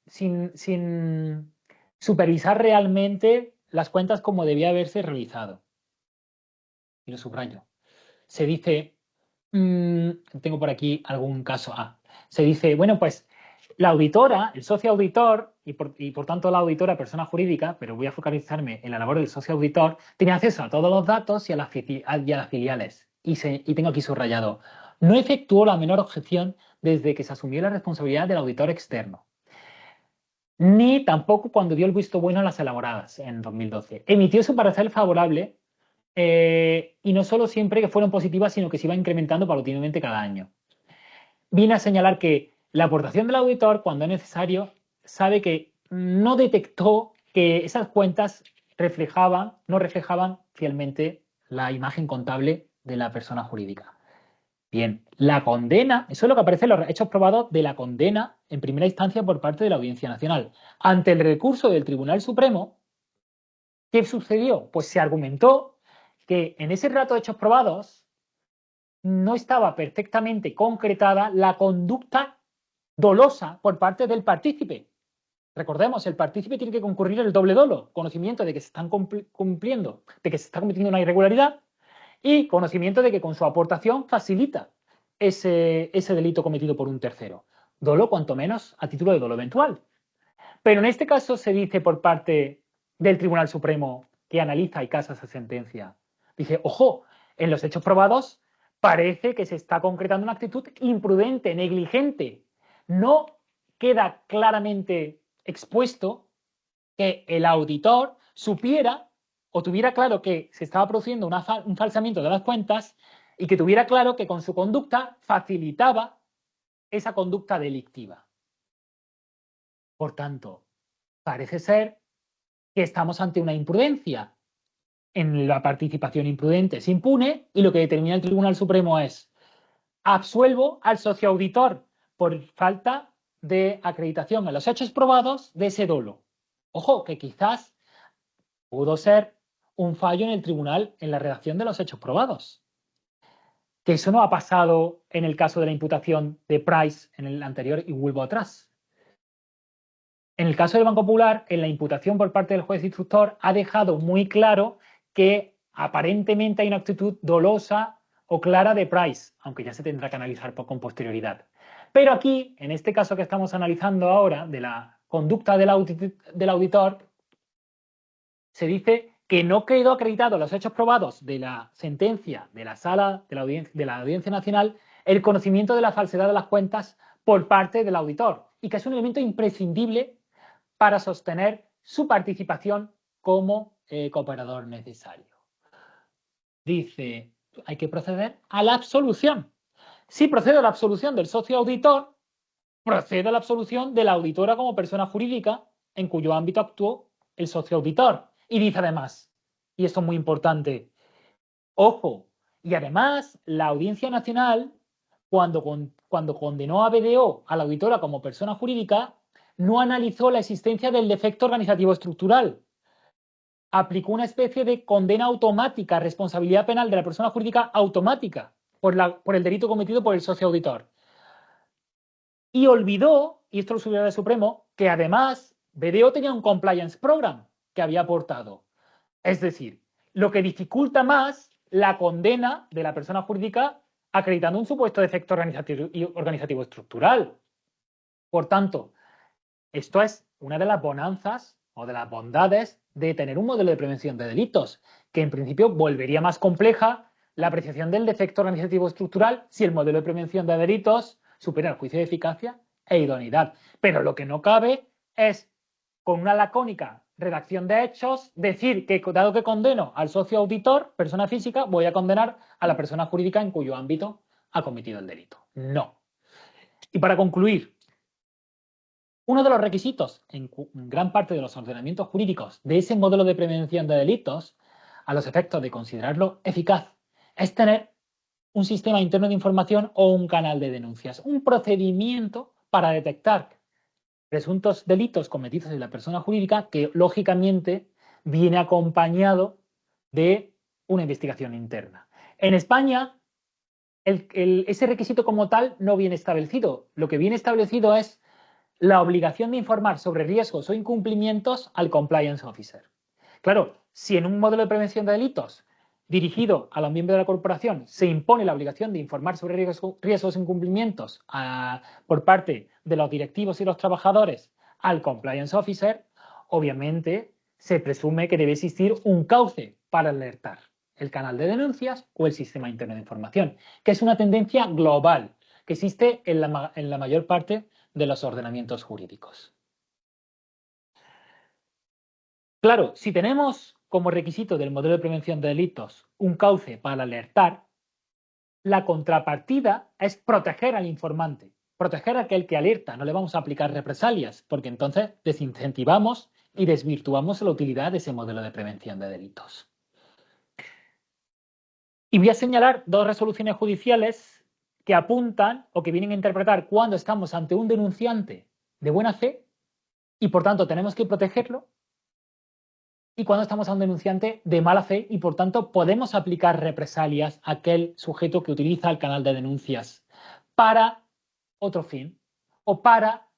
[SPEAKER 4] sin supervisar realmente las cuentas como debía haberse realizado. Y lo subrayo. Se dice, tengo por aquí algún caso A, se dice, bueno, pues la auditora, el socio auditor, y por tanto la auditora, persona jurídica, pero voy a focalizarme en la labor del socio auditor, tenía acceso a todos los datos y a las filiales. Y tengo aquí subrayado, no efectuó la menor objeción desde que se asumió la responsabilidad del auditor externo, ni tampoco cuando dio el visto bueno a las elaboradas en 2012. Emitió su parecer favorable, y no solo siempre que fueron positivas, sino que se iba incrementando paulatinamente cada año. Viene a señalar que la aportación del auditor, cuando es necesario, sabe que no detectó que esas cuentas no reflejaban fielmente la imagen contable de la persona jurídica. Bien, la condena, eso es lo que aparece en los hechos probados de la condena en primera instancia por parte de la Audiencia Nacional. Ante el recurso del Tribunal Supremo, ¿qué sucedió? Pues se argumentó que en ese relato de hechos probados no estaba perfectamente concretada la conducta dolosa por parte del partícipe. Recordemos, el partícipe tiene que concurrir el doble dolo, conocimiento de que se están cumpliendo, de que se está cometiendo una irregularidad, y conocimiento de que con su aportación facilita ese delito cometido por un tercero. Dolo, cuanto menos, a título de dolo eventual. Pero en este caso se dice por parte del Tribunal Supremo, que analiza y casa esa sentencia, dice, ojo, en los hechos probados parece que se está concretando una actitud imprudente, negligente. No queda claramente expuesto que el auditor supiera o tuviera claro que se estaba produciendo un falsamiento de las cuentas, y que tuviera claro que con su conducta facilitaba esa conducta delictiva. Por tanto, parece ser que estamos ante una imprudencia. En la participación imprudente se impune, y lo que determina el Tribunal Supremo es: absuelvo al socio auditor por falta de acreditación en los hechos probados de ese dolo. Ojo, que quizás pudo ser un fallo en el tribunal en la redacción de los hechos probados. Que eso no ha pasado en el caso de la imputación de Price en el anterior, y vuelvo atrás. En el caso del Banco Popular, en la imputación por parte del juez instructor ha dejado muy claro que aparentemente hay una actitud dolosa o clara de Price, aunque ya se tendrá que analizar con posterioridad. Pero aquí, en este caso que estamos analizando ahora, de la conducta del auditor, se dice que no quedó acreditado en los hechos probados de la sentencia de la Sala de la Audiencia Nacional el conocimiento de la falsedad de las cuentas por parte del auditor, y que es un elemento imprescindible para sostener su participación como cooperador necesario. Dice, hay que proceder a la absolución. Si procede a la absolución del socio auditor, procede a la absolución de la auditora como persona jurídica en cuyo ámbito actuó el socio auditor. Y dice además, y esto es muy importante, ojo, y además la Audiencia Nacional, cuando condenó a BDO, a la auditora como persona jurídica, no analizó la existencia del defecto organizativo estructural. Aplicó una especie de condena automática, responsabilidad penal de la persona jurídica automática por el delito cometido por el socio auditor. Y olvidó, y esto lo subió al Supremo, que además BDO tenía un compliance program que había aportado. Es decir, lo que dificulta más la condena de la persona jurídica acreditando un supuesto defecto organizativo estructural. Por tanto, esto es una de las bonanzas o de las bondades de tener un modelo de prevención de delitos, que en principio volvería más compleja la apreciación del defecto organizativo estructural si el modelo de prevención de delitos supera el juicio de eficacia e idoneidad. Pero lo que no cabe es, con una lacónica redacción de hechos, decir que dado que condeno al socio auditor, persona física, voy a condenar a la persona jurídica en cuyo ámbito ha cometido el delito. No. Y para concluir, uno de los requisitos en gran parte de los ordenamientos jurídicos de ese modelo de prevención de delitos, a los efectos de considerarlo eficaz, es tener un sistema interno de información o un canal de denuncias, un procedimiento para detectar presuntos delitos cometidos en la persona jurídica que, lógicamente, viene acompañado de una investigación interna. En España, ese requisito como tal no viene establecido. Lo que viene establecido es la obligación de informar sobre riesgos o incumplimientos al compliance officer. Claro, si en un modelo de prevención de delitos dirigido a los miembros de la corporación se impone la obligación de informar sobre riesgos e incumplimientos por parte de los directivos y los trabajadores al compliance officer, obviamente se presume que debe existir un cauce para alertar, el canal de denuncias o el sistema interno de información, que es una tendencia global que existe en la mayor parte de los ordenamientos jurídicos. Claro, si tenemos como requisito del modelo de prevención de delitos un cauce para alertar, la contrapartida es proteger al informante, proteger a aquel que alerta. No le vamos a aplicar represalias, porque entonces desincentivamos y desvirtuamos la utilidad de ese modelo de prevención de delitos. Y voy a señalar dos resoluciones judiciales que apuntan o que vienen a interpretar cuándo estamos ante un denunciante de buena fe y por tanto tenemos que protegerlo, y cuando estamos ante un denunciante de mala fe y por tanto podemos aplicar represalias a aquel sujeto que utiliza el canal de denuncias para otro fin o para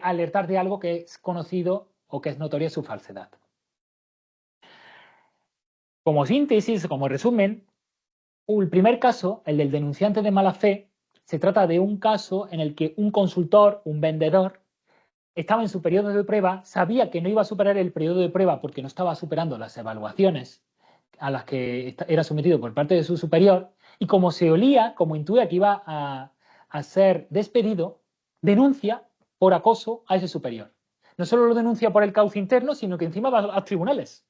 [SPEAKER 4] alertar de algo que es conocido o que es notoria su falsedad. Como síntesis, como resumen, el primer caso, el del denunciante de mala fe, se trata de un caso en el que un consultor, un vendedor, estaba en su periodo de prueba, sabía que no iba a superar el periodo de prueba porque no estaba superando las evaluaciones a las que era sometido por parte de su superior, y como se olía, como intuía que iba a ser despedido, denuncia por acoso a ese superior. No solo lo denuncia por el cauce interno, sino que encima va a los tribunales.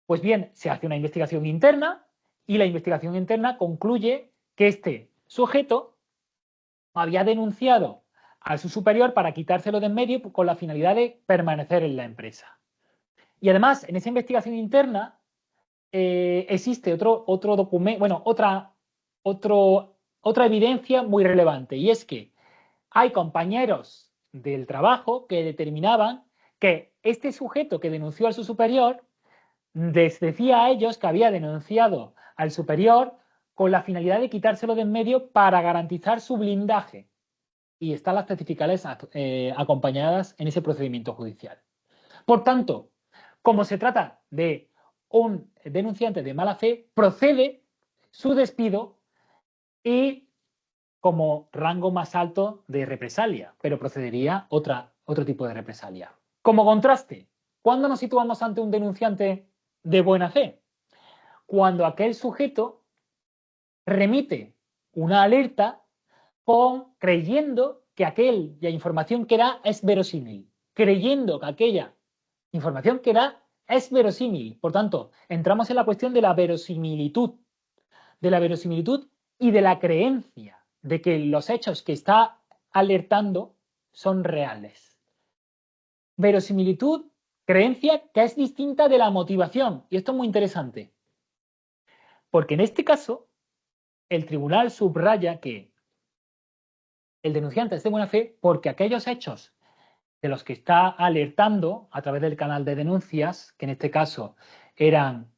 [SPEAKER 4] Pues bien, se hace una investigación interna y la investigación interna concluye que este sujeto había denunciado a su superior para quitárselo de en medio con la finalidad de permanecer en la empresa. Y además, en esa investigación interna existe otro documento, bueno, otra evidencia muy relevante, y es que hay compañeros del trabajo que determinaban que este sujeto que denunció a su superior les decía a ellos que había denunciado al superior con la finalidad de quitárselo de en medio para garantizar su blindaje. Y están las testificales acompañadas en ese procedimiento judicial. Por tanto, como se trata de un denunciante de mala fe, procede su despido y como rango más alto de represalia, pero procedería otro tipo de represalia. Como contraste, ¿cuándo nos situamos ante un denunciante de buena fe? Cuando aquel sujeto remite una alerta creyendo que aquella información que da es verosímil, creyendo que aquella información que da es verosímil. Por tanto, entramos en la cuestión de la verosimilitud y de la creencia de que los hechos que está alertando son reales. Verosimilitud, creencia que es distinta de la motivación. Y esto es muy interesante, porque en este caso el tribunal subraya que el denunciante es de buena fe porque aquellos hechos de los que está alertando a través del canal de denuncias, que en este caso eran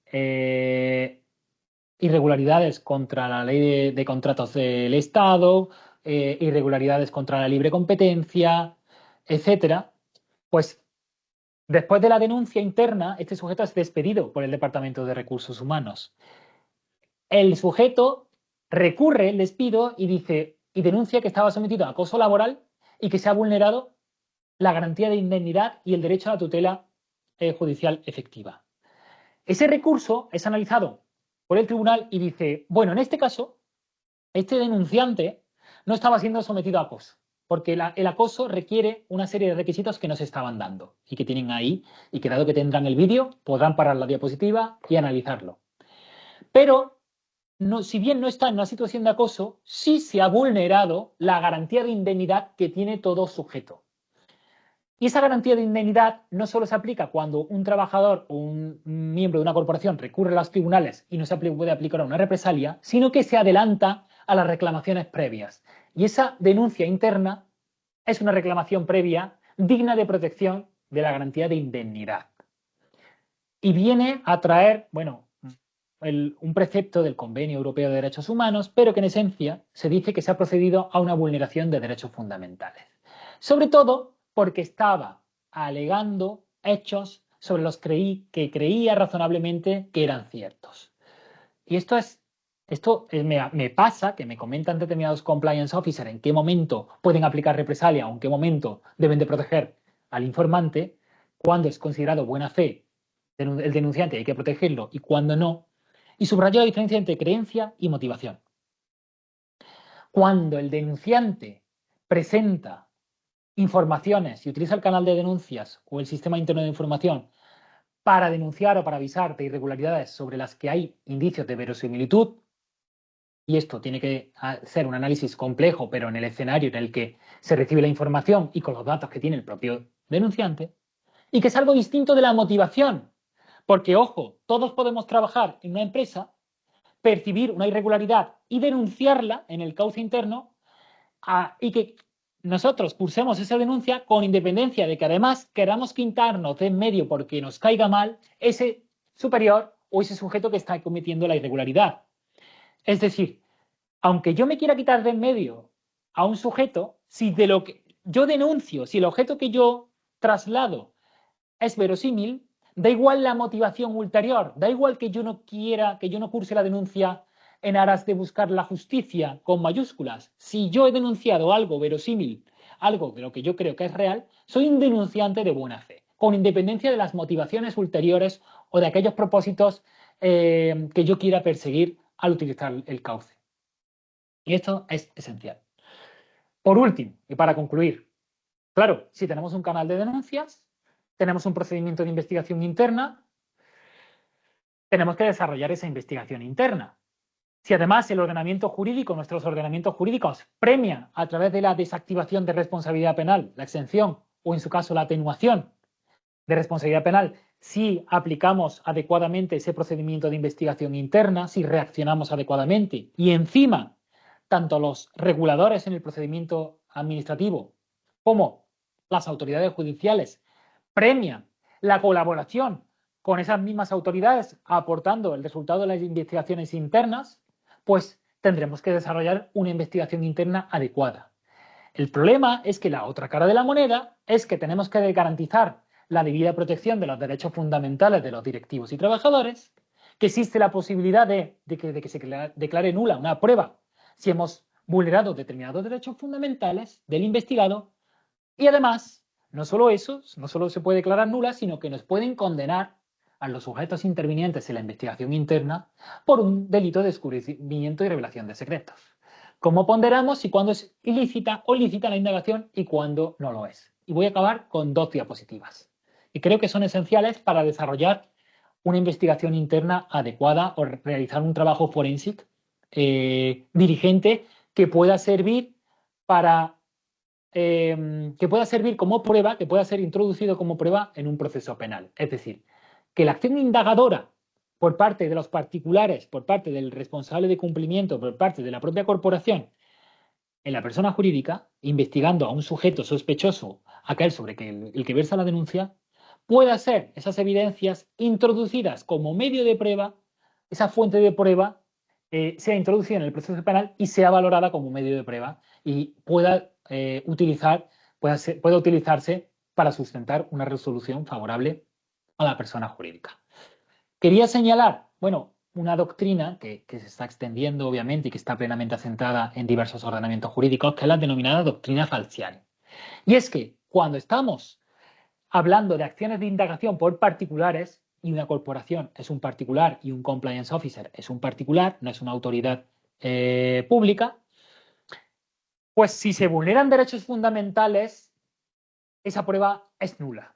[SPEAKER 4] irregularidades contra la ley de contratos del Estado, irregularidades contra la libre competencia, etcétera, pues después de la denuncia interna, este sujeto es despedido por el Departamento de Recursos Humanos. El sujeto recurre el despido y denuncia que estaba sometido a acoso laboral y que se ha vulnerado la garantía de indemnidad y el derecho a la tutela judicial efectiva. Ese recurso es analizado por el tribunal y dice, bueno, en este caso, este denunciante no estaba siendo sometido a acoso, porque el acoso requiere una serie de requisitos que no se estaban dando y que tienen ahí, y que dado que tendrán el vídeo, podrán parar la diapositiva y analizarlo. Pero, si bien no está en una situación de acoso, sí se ha vulnerado la garantía de indemnidad que tiene todo sujeto. Y esa garantía de indemnidad no solo se aplica cuando un trabajador o un miembro de una corporación recurre a los tribunales y no se puede aplicar a una represalia, sino que se adelanta a las reclamaciones previas. Y esa denuncia interna es una reclamación previa digna de protección de la garantía de indemnidad. Y viene a traer, bueno, un precepto del Convenio Europeo de Derechos Humanos, pero que en esencia se dice que se ha procedido a una vulneración de derechos fundamentales. Sobre todo porque estaba alegando hechos sobre los que creía razonablemente que eran ciertos. Y esto me pasa, que me comentan determinados compliance officers en qué momento pueden aplicar represalia o en qué momento deben de proteger al informante, cuando es considerado buena fe el denunciante y hay que protegerlo y cuando no. Y subrayo la diferencia entre creencia y motivación. Cuando el denunciante presenta informaciones y utiliza el canal de denuncias o el sistema interno de información para denunciar o para avisar de irregularidades sobre las que hay indicios de verosimilitud, y esto tiene que ser un análisis complejo, pero en el escenario en el que se recibe la información y con los datos que tiene el propio denunciante, y que es algo distinto de la motivación, porque, ojo, todos podemos trabajar en una empresa, percibir una irregularidad y denunciarla en el cauce interno, y que nosotros cursemos esa denuncia con independencia de que además queramos quitarnos de en medio porque nos caiga mal ese superior o ese sujeto que está cometiendo la irregularidad. Es decir, aunque yo me quiera quitar de en medio a un sujeto, si de lo que yo denuncio, si el objeto que yo traslado es verosímil, da igual la motivación ulterior, da igual que yo no quiera, que yo no curse la denuncia en aras de buscar la justicia con mayúsculas. Si yo he denunciado algo verosímil, algo de lo que yo creo que es real, soy un denunciante de buena fe, con independencia de las motivaciones ulteriores o de aquellos propósitos que yo quiera perseguir al utilizar el cauce. Y esto es esencial. Por último, y para concluir, claro, si tenemos un canal de denuncias, tenemos un procedimiento de investigación interna, tenemos que desarrollar esa investigación interna. Si además el ordenamiento jurídico, nuestros ordenamientos jurídicos premian a través de la desactivación de responsabilidad penal, la exención o en su caso la atenuación de responsabilidad penal, si aplicamos adecuadamente ese procedimiento de investigación interna, si reaccionamos adecuadamente y encima tanto los reguladores en el procedimiento administrativo como las autoridades judiciales premian la colaboración con esas mismas autoridades aportando el resultado de las investigaciones internas, pues tendremos que desarrollar una investigación interna adecuada. El problema es que la otra cara de la moneda es que tenemos que garantizar la debida protección de los derechos fundamentales de los directivos y trabajadores, que existe la posibilidad de que se declare nula una prueba si hemos vulnerado determinados derechos fundamentales del investigado, y además, no solo eso, no solo se puede declarar nula, sino que nos pueden condenar a los sujetos intervinientes en la investigación interna por un delito de descubrimiento y revelación de secretos. ¿Cómo ponderamos si cuándo es ilícita o lícita la indagación y cuándo no lo es? Y voy a acabar con 2 diapositivas. Y creo que son esenciales para desarrollar una investigación interna adecuada o realizar un trabajo forensic dirigente que pueda servir como prueba, que pueda ser introducido como prueba en un proceso penal. Es decir, que la acción indagadora por parte de los particulares, por parte del responsable de cumplimiento, por parte de la propia corporación, en la persona jurídica, investigando a un sujeto sospechoso, aquel sobre el que versa la denuncia, pueda ser esas evidencias introducidas como medio de prueba, esa fuente de prueba sea introducida en el proceso penal y sea valorada como medio de prueba y pueda utilizarse para sustentar una resolución favorable a la persona jurídica. Quería señalar, bueno, una doctrina que se está extendiendo obviamente y que está plenamente asentada en diversos ordenamientos jurídicos, que es la denominada doctrina Falciani. Y es que cuando estamos hablando de acciones de indagación por particulares, y una corporación es un particular y un compliance officer es un particular, no es una autoridad pública, Pues si se vulneran derechos fundamentales, esa prueba es nula.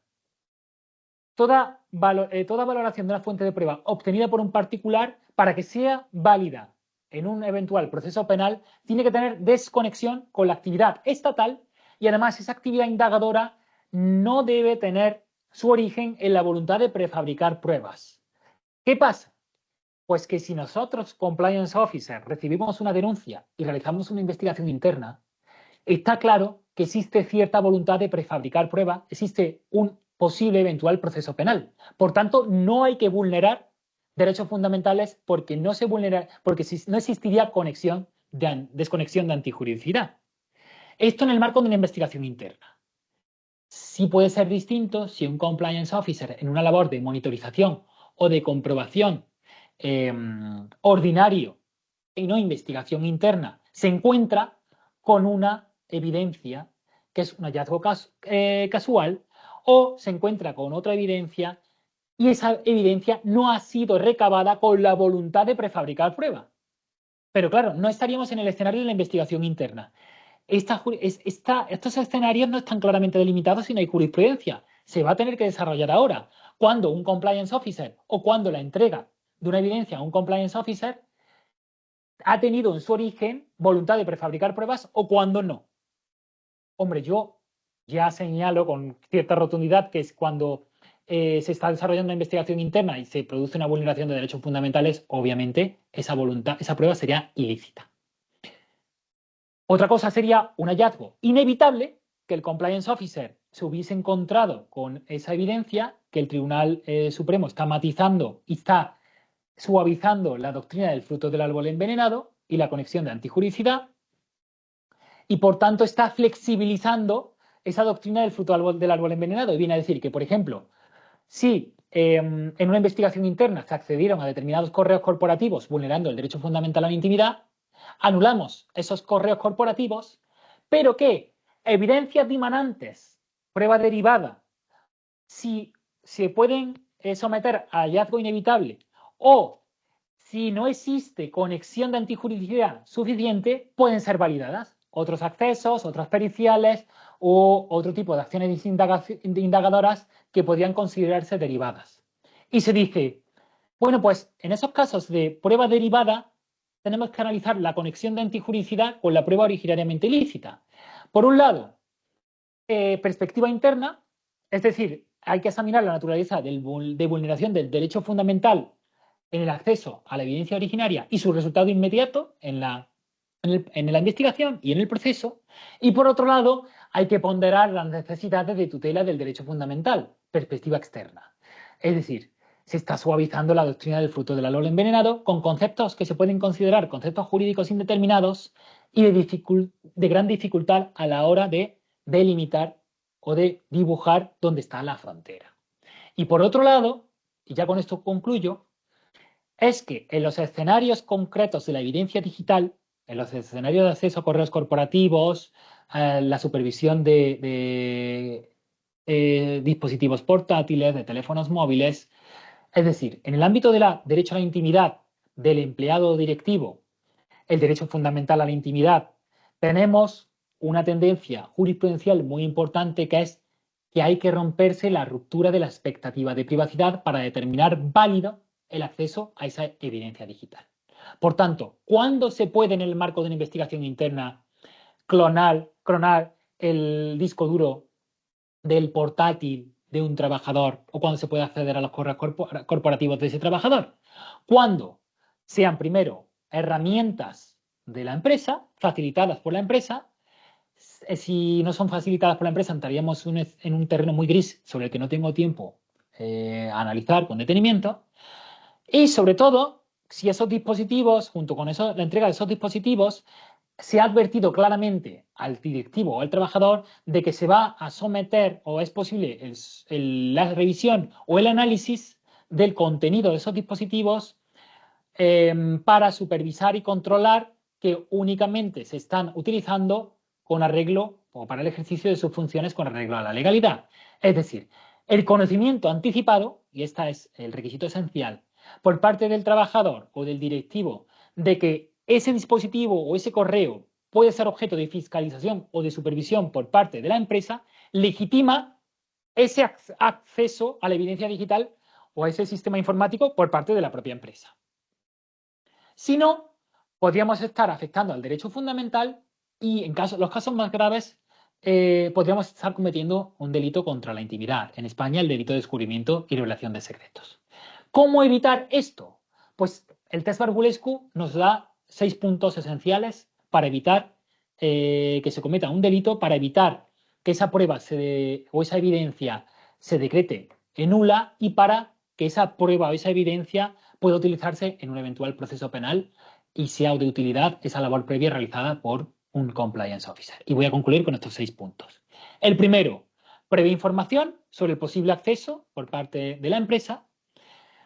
[SPEAKER 4] Toda valoración de una fuente de prueba obtenida por un particular, para que sea válida en un eventual proceso penal, tiene que tener desconexión con la actividad estatal y además esa actividad indagadora no debe tener su origen en la voluntad de prefabricar pruebas. ¿Qué pasa? Pues que si nosotros, compliance officer, recibimos una denuncia y realizamos una investigación interna, está claro que existe cierta voluntad de prefabricar pruebas, existe un posible eventual proceso penal. Por tanto, no hay que vulnerar derechos fundamentales porque no existiría desconexión de antijuridicidad. Esto en el marco de una investigación interna. Sí puede ser distinto si un compliance officer en una labor de monitorización o de comprobación ordinario y no investigación interna se encuentra con una evidencia que es un hallazgo casual o se encuentra con otra evidencia y esa evidencia no ha sido recabada con la voluntad de prefabricar prueba. Pero claro, no estaríamos en el escenario de la investigación interna. Estos escenarios no están claramente delimitados y no hay jurisprudencia. Se va a tener que desarrollar ahora. Cuando un compliance officer o cuando la entrega de una evidencia a un compliance officer ha tenido en su origen voluntad de prefabricar pruebas o cuando no. Hombre, yo ya señalo con cierta rotundidad que es cuando se está desarrollando una investigación interna y se produce una vulneración de derechos fundamentales, obviamente esa prueba sería ilícita. Otra cosa sería un hallazgo inevitable, que el compliance officer se hubiese encontrado con esa evidencia, que el Tribunal Supremo está matizando y está suavizando la doctrina del fruto del árbol envenenado y la conexión de antijuridicidad, y por tanto está flexibilizando esa doctrina del fruto del árbol envenenado. Y viene a decir que, por ejemplo, si en una investigación interna se accedieron a determinados correos corporativos vulnerando el derecho fundamental a la intimidad, anulamos esos correos corporativos, pero que evidencias dimanantes, prueba derivada, si se pueden someter a hallazgo inevitable o si no existe conexión de antijuridicidad suficiente, pueden ser validadas. Otros accesos, otras periciales u otro tipo de acciones indagadoras que podrían considerarse derivadas. Y se dice, bueno, pues en esos casos de prueba derivada tenemos que analizar la conexión de antijuridicidad con la prueba originariamente ilícita. Por un lado, perspectiva interna, es decir, hay que examinar la naturaleza de vulneración del derecho fundamental en el acceso a la evidencia originaria y su resultado inmediato en la investigación y en el proceso. Y por otro lado, hay que ponderar las necesidades de tutela del derecho fundamental, perspectiva externa. Es decir, se está suavizando la doctrina del fruto del árbol envenenado con conceptos que se pueden considerar conceptos jurídicos indeterminados y de gran dificultad a la hora de delimitar o de dibujar dónde está la frontera. Y por otro lado, y ya con esto concluyo, es que en los escenarios concretos de la evidencia digital, en los escenarios de acceso a correos corporativos, la supervisión de dispositivos portátiles, de teléfonos móviles, es decir, en el ámbito del derecho a la intimidad del empleado directivo, el derecho fundamental a la intimidad, tenemos una tendencia jurisprudencial muy importante que es que hay que romperse la ruptura de la expectativa de privacidad para determinar válido el acceso a esa evidencia digital. Por tanto, ¿cuándo se puede en el marco de una investigación interna clonar el disco duro del portátil de un trabajador o cuándo se puede acceder a los correos corporativos de ese trabajador? Cuando sean primero herramientas de la empresa, facilitadas por la empresa. Si no son facilitadas por la empresa, entraríamos en un terreno muy gris sobre el que no tengo tiempo a analizar con detenimiento. Y sobre todo, si esos dispositivos, junto con la entrega de esos dispositivos, se ha advertido claramente al directivo o al trabajador de que se va a someter o es posible la revisión o el análisis del contenido de esos dispositivos para supervisar y controlar que únicamente se están utilizando con arreglo o para el ejercicio de sus funciones con arreglo a la legalidad. Es decir, el conocimiento anticipado, y este es el requisito esencial, por parte del trabajador o del directivo de que ese dispositivo o ese correo puede ser objeto de fiscalización o de supervisión por parte de la empresa, legitima ese acceso a la evidencia digital o a ese sistema informático por parte de la propia empresa. Si no, podríamos estar afectando al derecho fundamental y en los casos más graves podríamos estar cometiendo un delito contra la intimidad. En España, el delito de descubrimiento y revelación de secretos. ¿Cómo evitar esto? Pues el test Barbulescu nos da 6 puntos esenciales para evitar que se cometa un delito, para evitar que esa prueba o esa evidencia se decrete nula y para que esa prueba o esa evidencia pueda utilizarse en un eventual proceso penal y sea de utilidad esa labor previa realizada por un compliance officer. Y voy a concluir con estos 6 puntos. El primero, previa información sobre el posible acceso por parte de la empresa,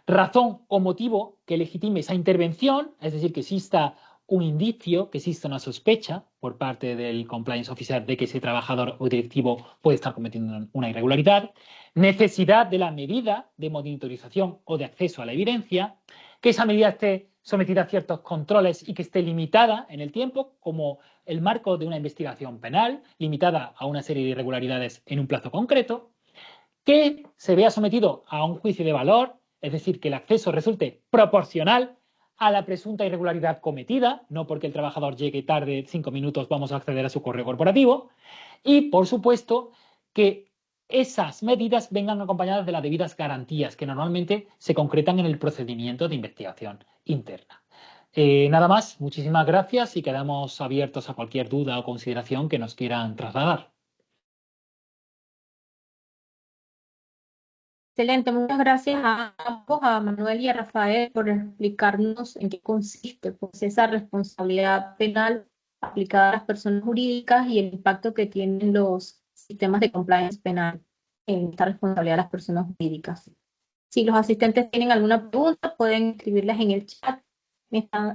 [SPEAKER 4] razón o motivo que legitime esa intervención, es decir, que exista un indicio, que exista una sospecha por parte del compliance officer de que ese trabajador o directivo puede estar cometiendo una irregularidad, necesidad de la medida de monitorización o de acceso a la evidencia, que esa medida esté sometida a ciertos controles y que esté limitada en el tiempo, como el marco de una investigación penal, limitada a una serie de irregularidades en un plazo concreto, que se vea sometido a un juicio de valor, es decir, que el acceso resulte proporcional a la presunta irregularidad cometida, no porque el trabajador llegue tarde 5 minutos vamos a acceder a su correo corporativo, y por supuesto que esas medidas vengan acompañadas de las debidas garantías que normalmente se concretan en el procedimiento de investigación interna. Nada más, muchísimas gracias y quedamos abiertos a cualquier duda o consideración que nos quieran trasladar.
[SPEAKER 2] Excelente, muchas gracias a ambos, a Manuel y a Rafael, por explicarnos en qué consiste pues, esa responsabilidad penal aplicada a las personas jurídicas y el impacto que tienen los sistemas de compliance penal en esta responsabilidad de las personas jurídicas. Si los asistentes tienen alguna pregunta, pueden escribirlas en el chat.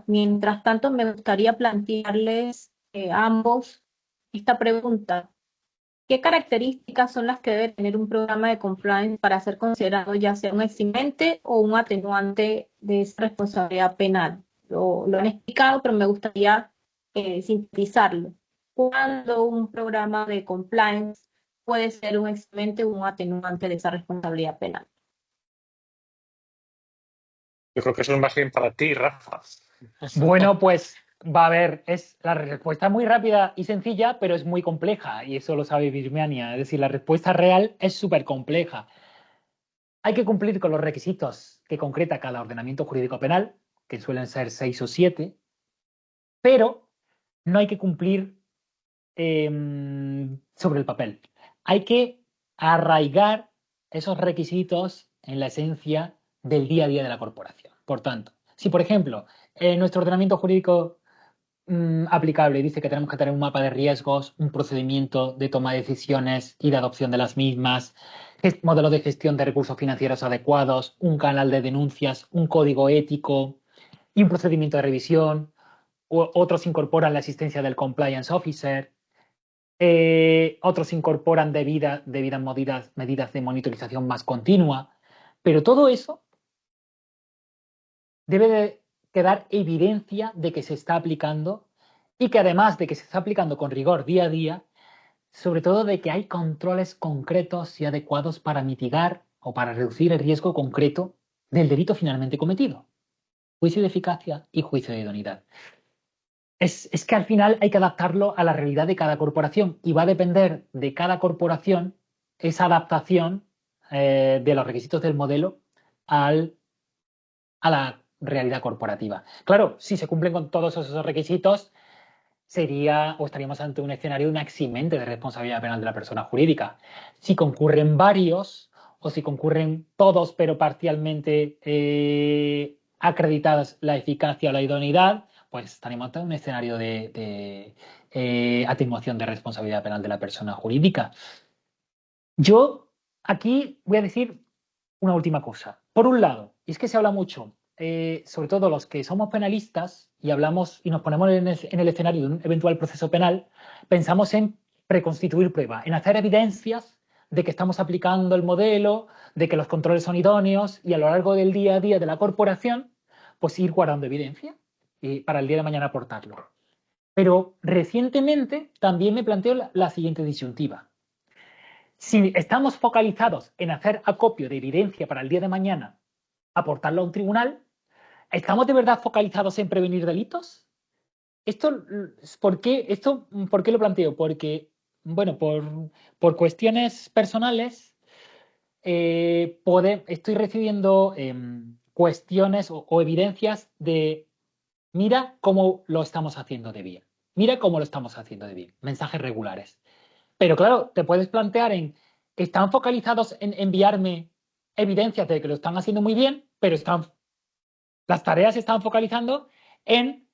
[SPEAKER 2] Mientras tanto, me gustaría plantearles a ambos esta pregunta. ¿Qué características son las que debe tener un programa de compliance para ser considerado ya sea un eximente o un atenuante de esa responsabilidad penal? Lo han explicado, pero me gustaría sintetizarlo. ¿Cuándo un programa de compliance puede ser un eximente o un atenuante de esa responsabilidad penal?
[SPEAKER 3] Yo creo que eso es más bien para ti, Rafa.
[SPEAKER 4] Bueno, pues va a haber, la respuesta es muy rápida y sencilla, pero es muy compleja, y eso lo sabe Birmania. Es decir, la respuesta real es súper compleja. Hay que cumplir con los requisitos que concreta cada ordenamiento jurídico penal, que suelen ser 6 o 7, pero no hay que cumplir sobre el papel. Hay que arraigar esos requisitos en la esencia del día a día de la corporación. Por tanto, si por ejemplo nuestro ordenamiento jurídico aplicable dice que tenemos que tener un mapa de riesgos, un procedimiento de toma de decisiones y de adopción de las mismas, modelos de gestión de recursos financieros adecuados, un canal de denuncias, un código ético y un procedimiento de revisión. Otros incorporan la asistencia del compliance officer. Otros incorporan debidas medidas de monitorización más continua. Pero todo eso debe de quedar evidencia de que se está aplicando y que además de que se está aplicando con rigor día a día, sobre todo de que hay controles concretos y adecuados para mitigar o para reducir el riesgo concreto del delito finalmente cometido. Juicio de eficacia y juicio de idoneidad. Es que al final hay que adaptarlo a la realidad de cada corporación y va a depender de cada corporación esa adaptación de los requisitos del modelo a la realidad corporativa. Claro, si se cumplen con todos esos requisitos, estaríamos ante un escenario de un eximente de responsabilidad penal de la persona jurídica. Si concurren varios o si concurren todos pero parcialmente acreditadas la eficacia o la idoneidad, pues estaríamos ante un escenario de atenuación de responsabilidad penal de la persona jurídica. Yo aquí voy a decir una última cosa. Por un lado, y es que se habla mucho, sobre todo los que somos penalistas y hablamos y nos ponemos en el escenario de un eventual proceso penal, pensamos en preconstituir prueba, en hacer evidencias de que estamos aplicando el modelo, de que los controles son idóneos y a lo largo del día a día de la corporación, pues ir guardando evidencia y para el día de mañana aportarlo. Pero recientemente también me planteo la siguiente disyuntiva. Si estamos focalizados en hacer acopio de evidencia para el día de mañana, aportarlo a un tribunal, ¿estamos de verdad focalizados en prevenir delitos? ¿Por qué lo planteo? Porque, bueno, por cuestiones personales, estoy recibiendo cuestiones o evidencias de, mira cómo lo estamos haciendo de bien, mira cómo lo estamos haciendo de bien, mensajes regulares. Pero claro, te puedes plantear ¿están focalizados en enviarme evidencias de que lo están haciendo muy bien, pero las tareas se están focalizando en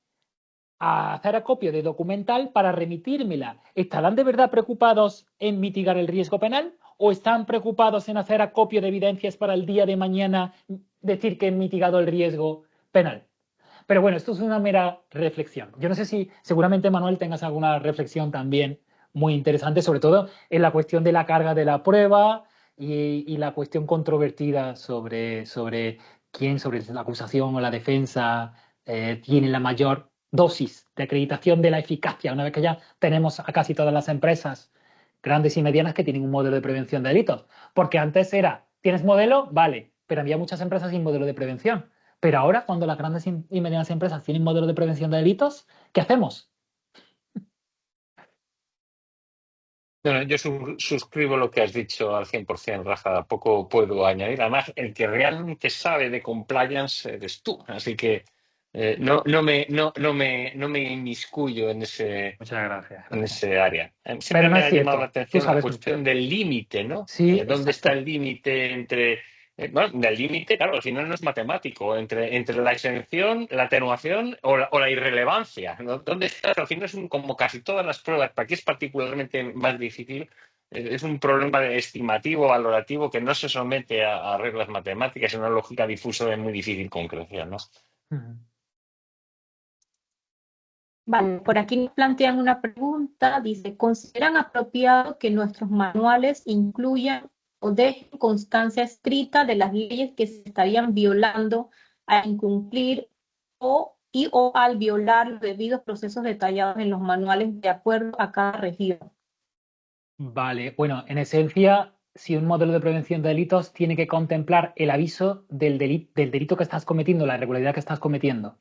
[SPEAKER 4] hacer acopio de documental para remitírmela? ¿Estarán de verdad preocupados en mitigar el riesgo penal o están preocupados en hacer acopio de evidencias para el día de mañana decir que he mitigado el riesgo penal? Pero bueno, esto es una mera reflexión. Yo no sé si seguramente, Manuel, tengas alguna reflexión también muy interesante, sobre todo en la cuestión de la carga de la prueba y la cuestión controvertida sobre quién, sobre la acusación o la defensa, tiene la mayor dosis de acreditación de la eficacia, una vez que ya tenemos a casi todas las empresas grandes y medianas que tienen un modelo de prevención de delitos. Porque antes era, ¿tienes modelo? Vale, pero había muchas empresas sin modelo de prevención. Pero ahora, cuando las grandes y medianas empresas tienen modelos de prevención de delitos, ¿qué hacemos?
[SPEAKER 3] Bueno, yo suscribo lo que has dicho al 100%, Rafa. Poco puedo añadir. Además, el que realmente sabe de compliance eres tú. Así que no me inmiscuyo
[SPEAKER 4] Muchas gracias,
[SPEAKER 3] en
[SPEAKER 4] gracias.
[SPEAKER 3] ese área.
[SPEAKER 4] Pero
[SPEAKER 3] Siempre
[SPEAKER 4] no
[SPEAKER 3] me
[SPEAKER 4] es
[SPEAKER 3] ha llamado la
[SPEAKER 4] cierto. Tú
[SPEAKER 3] atención la
[SPEAKER 4] sabes mucho.
[SPEAKER 3] cuestión del límite, ¿no?
[SPEAKER 4] Sí,
[SPEAKER 3] ¿Dónde está
[SPEAKER 4] exacto.
[SPEAKER 3] el límite entre... bueno, del límite, claro, al final no es matemático, entre la exención, la atenuación o la irrelevancia, ¿no? ¿Dónde está? Al final como casi todas las pruebas, para aquí es particularmente más difícil, es un problema estimativo, valorativo, que no se somete a reglas matemáticas, es una lógica difusa de muy difícil concreción, ¿no?
[SPEAKER 4] Ujú.
[SPEAKER 2] Vale, por aquí nos plantean una pregunta, dice, ¿consideran apropiado que nuestros manuales incluyan o dejen constancia escrita de las leyes que se estarían violando al incumplir o al violar los debidos procesos detallados en los manuales de acuerdo a cada región?
[SPEAKER 4] Vale, bueno, en esencia, si un modelo de prevención de delitos tiene que contemplar el aviso del delito que estás cometiendo, la irregularidad que estás cometiendo.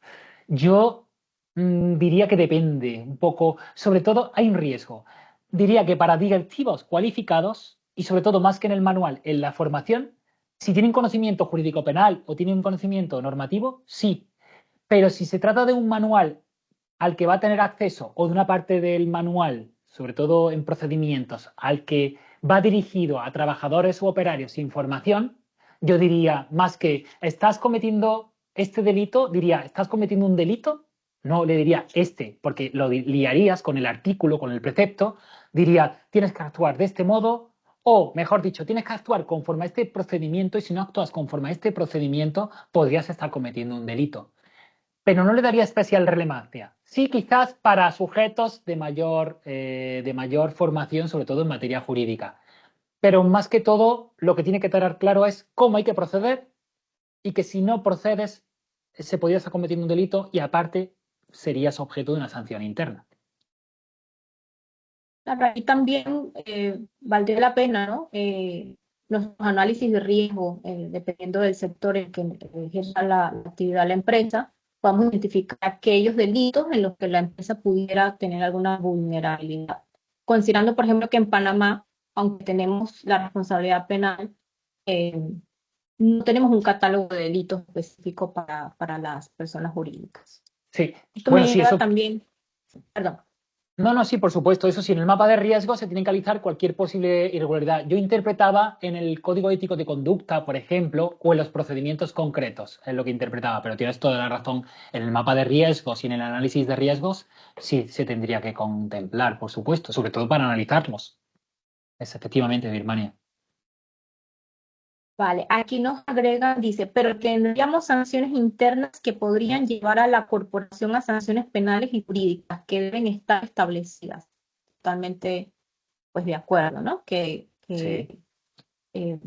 [SPEAKER 4] Yo diría que depende un poco, sobre todo hay un riesgo. Diría que para directivos cualificados, y sobre todo más que en el manual, en la formación, si tienen conocimiento jurídico penal o tienen conocimiento normativo, sí. Pero si se trata de un manual al que va a tener acceso o de una parte del manual, sobre todo en procedimientos, al que va dirigido a trabajadores u operarios sin formación, yo diría, más que estás cometiendo este delito, diría, ¿estás cometiendo un delito? No le diría este, porque lo liarías con el artículo, con el precepto, diría, tienes que actuar de este modo, o mejor dicho, tienes que actuar conforme a este procedimiento y si no actúas conforme a este procedimiento, podrías estar cometiendo un delito, pero no le daría especial relevancia. Sí, quizás para sujetos de mayor formación, sobre todo en materia jurídica. Pero más que todo, lo que tiene que tener claro es cómo hay que proceder y que si no procedes, se podría estar cometiendo un delito y aparte serías objeto de una sanción interna.
[SPEAKER 2] Claro, y también valdría la pena, ¿no? Nuestros análisis de riesgo, dependiendo del sector en que ejerza la actividad de la empresa, podamos identificar aquellos delitos en los que la empresa pudiera tener alguna vulnerabilidad. Considerando, por ejemplo, que en Panamá, aunque tenemos la responsabilidad penal, eh, no tenemos un catálogo de delitos específico para las personas jurídicas.
[SPEAKER 4] Sí,
[SPEAKER 2] Esto
[SPEAKER 4] bueno,
[SPEAKER 2] me
[SPEAKER 4] sí,
[SPEAKER 2] lleva
[SPEAKER 4] eso.
[SPEAKER 2] también, perdón.
[SPEAKER 4] No, no, sí, por supuesto. Eso sí, en el mapa de riesgo se tiene que analizar cualquier posible irregularidad. Yo interpretaba en el código ético de conducta, por ejemplo, o en los procedimientos concretos, es lo que interpretaba, pero tienes toda la razón. En el mapa de riesgos y en el análisis de riesgos, sí se tendría que contemplar, por supuesto, sobre todo para analizarlos. Es efectivamente, Birmania.
[SPEAKER 2] Vale, aquí nos agregan, dice, pero tendríamos sanciones internas que podrían llevar a la corporación a sanciones penales y jurídicas que deben estar establecidas. Totalmente, pues de acuerdo, ¿no?
[SPEAKER 4] Sí.
[SPEAKER 2] Eh,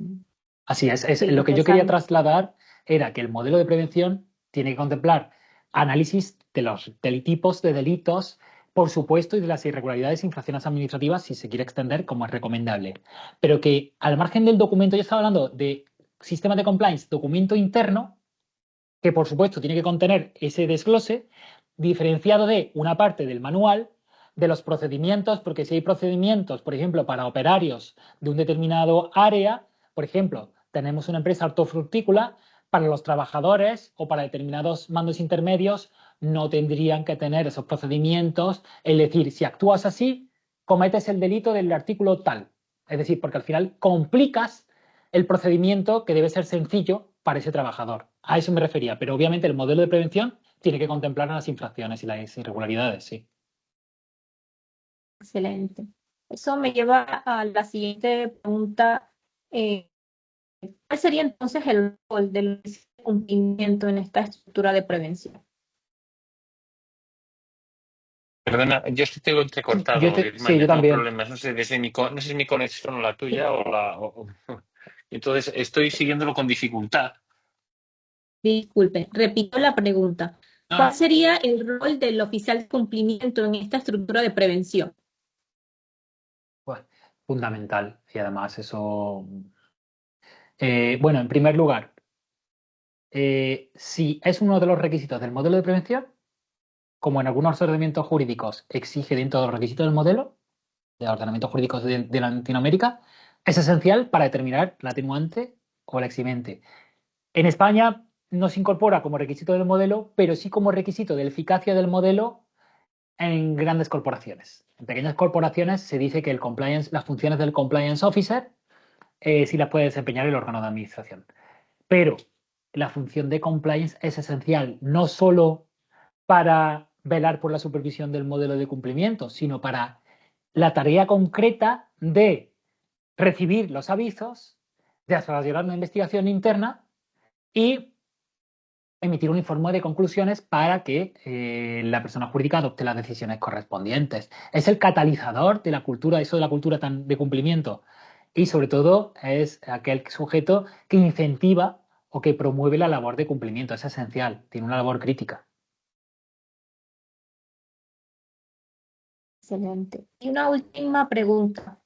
[SPEAKER 4] Así es.
[SPEAKER 2] sí,
[SPEAKER 4] Lo que yo quería
[SPEAKER 2] interesante.
[SPEAKER 4] trasladar era que el modelo de prevención tiene que contemplar análisis de los tipos de delitos, por supuesto, y de las irregularidades e infracciones administrativas si se quiere extender como es recomendable. Pero que al margen del documento, yo estaba hablando de sistema de compliance, documento interno, que por supuesto tiene que contener ese desglose, diferenciado de una parte del manual, de los procedimientos, porque si hay procedimientos, por ejemplo, para operarios de un determinado área, por ejemplo, tenemos una empresa hortofrutícola, para los trabajadores o para determinados mandos intermedios no tendrían que tener esos procedimientos, es decir, si actúas así, cometes el delito del artículo tal. Es decir, porque al final complicas el procedimiento que debe ser sencillo para ese trabajador. A eso me refería, pero obviamente el modelo de prevención tiene que contemplar las infracciones y las irregularidades, sí.
[SPEAKER 2] Excelente. Eso me lleva a la siguiente pregunta. ¿Cuál sería entonces el rol del cumplimiento en esta estructura de prevención?
[SPEAKER 3] Perdona, yo sí tengo entrecortado,
[SPEAKER 4] Sí, yo
[SPEAKER 3] Birmania, tengo
[SPEAKER 4] también.
[SPEAKER 3] problemas. No sé, no sé si es mi conexión o la tuya entonces estoy siguiéndolo con dificultad.
[SPEAKER 2] Disculpe, repito la pregunta. ¿Cuál
[SPEAKER 3] Ah,
[SPEAKER 2] sería el rol del oficial de cumplimiento en esta estructura de prevención?
[SPEAKER 4] Pues, fundamental. Y además eso... bueno, en primer lugar, si es uno de los requisitos del modelo de prevención, como en algunos ordenamientos jurídicos exige dentro de los requisitos del modelo, de ordenamientos jurídicos de Latinoamérica, es esencial para determinar la atenuante o la eximente. En España no se incorpora como requisito del modelo, pero sí como requisito de eficacia del modelo en grandes corporaciones. En pequeñas corporaciones se dice que las funciones del compliance officer sí las puede desempeñar el órgano de administración. Pero la función de compliance es esencial no solo para velar por la supervisión del modelo de cumplimiento, sino para la tarea concreta de recibir los avisos, de desarrollar una investigación interna y emitir un informe de conclusiones para que la persona jurídica adopte las decisiones correspondientes. Es el catalizador de la cultura, eso de la cultura de cumplimiento. Y sobre todo es aquel sujeto que incentiva o que promueve la labor de cumplimiento. Es esencial, tiene una labor crítica.
[SPEAKER 2] Excelente. Y una última pregunta.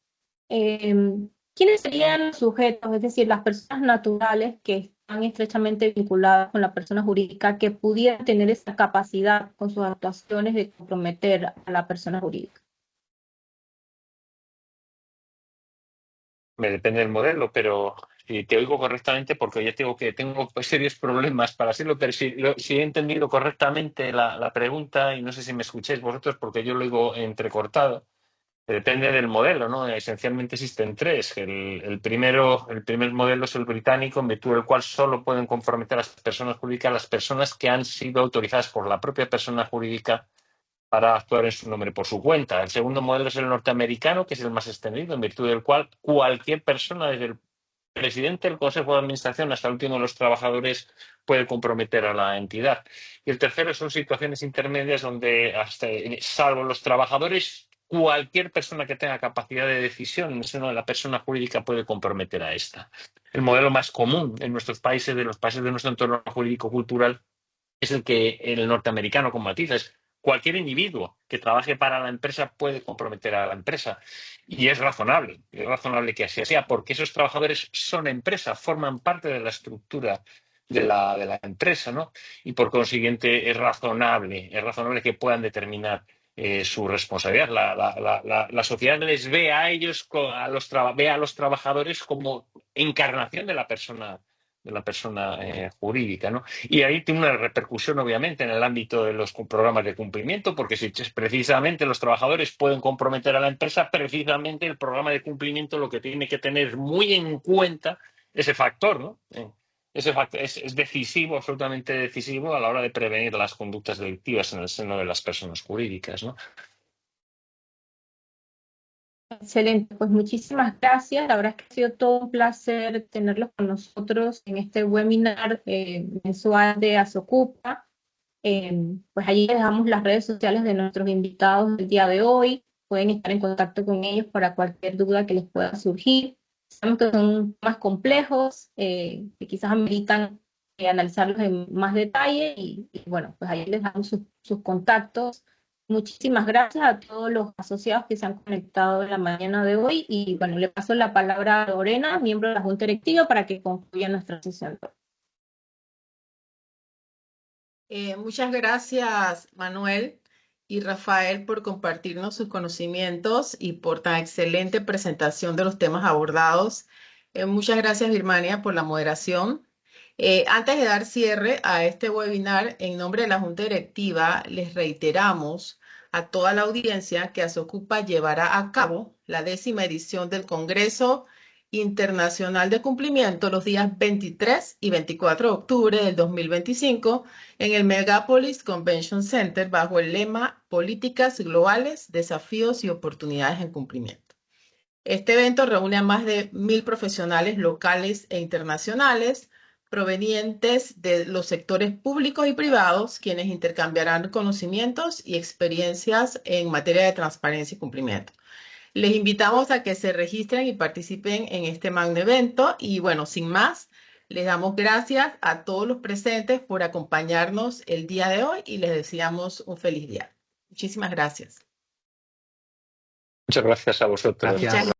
[SPEAKER 2] ¿Quiénes serían los sujetos, es decir, las personas naturales que están estrechamente vinculadas con la persona jurídica que pudieran tener esa capacidad con sus actuaciones de comprometer a la persona jurídica?
[SPEAKER 3] me depende del modelo, pero si te oigo correctamente, porque ya tengo serios problemas para hacerlo, pero si he entendido correctamente la pregunta, y no sé si me escucháis vosotros, porque yo lo oigo entrecortado. Depende del modelo, ¿no? Esencialmente existen tres. El primer modelo es el británico, en virtud del cual solo pueden comprometer a las personas jurídicas las personas que han sido autorizadas por la propia persona jurídica para actuar en su nombre por su cuenta. El segundo modelo es el norteamericano, que es el más extendido, en virtud del cual cualquier persona, desde el presidente del Consejo de Administración hasta el último de los trabajadores, puede comprometer a la entidad. Y el tercero son situaciones intermedias donde, salvo los trabajadores, cualquier persona que tenga capacidad de decisión en el seno de la persona jurídica puede comprometer a esta. El modelo más común en nuestros países, de los países de nuestro entorno jurídico-cultural, es el norteamericano con matices. Cualquier individuo que trabaje para la empresa puede comprometer a la empresa. Y es razonable que así sea, porque esos trabajadores son empresa, forman parte de la estructura de la empresa, ¿no? Y por consiguiente es razonable que puedan determinar su responsabilidad. La sociedad les ve a ellos, ve a los trabajadores como encarnación de la persona jurídica, ¿no? Y ahí tiene una repercusión, obviamente, en el ámbito de los programas de cumplimiento, porque si precisamente los trabajadores pueden comprometer a la empresa, precisamente el programa de cumplimiento lo que tiene que tener muy en cuenta ese factor, ¿no? Ese factor es decisivo, absolutamente decisivo a la hora de prevenir las conductas delictivas en el seno de las personas jurídicas, ¿no?
[SPEAKER 2] Excelente, pues muchísimas gracias. La verdad es que ha sido todo un placer tenerlos con nosotros en este webinar mensual de Asocupa. Pues allí les dejamos las redes sociales de nuestros invitados del día de hoy. Pueden estar en contacto con ellos para cualquier duda que les pueda surgir. Sabemos que son más complejos, que quizás ameritan analizarlos en más detalle y bueno, pues ahí les damos sus contactos Muchísimas gracias a todos los asociados que se han conectado en la mañana de hoy y bueno, le paso la palabra a Lorena, miembro de la Junta Directiva, para que concluya nuestra sesión.
[SPEAKER 1] Muchas gracias, Manuel y Rafael, por compartirnos sus conocimientos y por tan excelente presentación de los temas abordados. Muchas gracias, Birmania, por la moderación. Antes de dar cierre a este webinar, en nombre de la Junta Directiva, les reiteramos a toda la audiencia que Asocupa llevará a cabo la 10ª edición del Congreso Internacional de Cumplimiento los días 23 y 24 de octubre del 2025 en el Megapolis Convention Center bajo el lema Políticas Globales, Desafíos y Oportunidades en Cumplimiento. Este evento reúne a más de 1000 profesionales locales e internacionales provenientes de los sectores públicos y privados, quienes intercambiarán conocimientos y experiencias en materia de transparencia y cumplimiento. Les invitamos a que se registren y participen en este magno evento y bueno, sin más, les damos gracias a todos los presentes por acompañarnos el día de hoy y les deseamos un feliz día. Muchísimas gracias.
[SPEAKER 3] Muchas gracias a vosotros.
[SPEAKER 4] Gracias.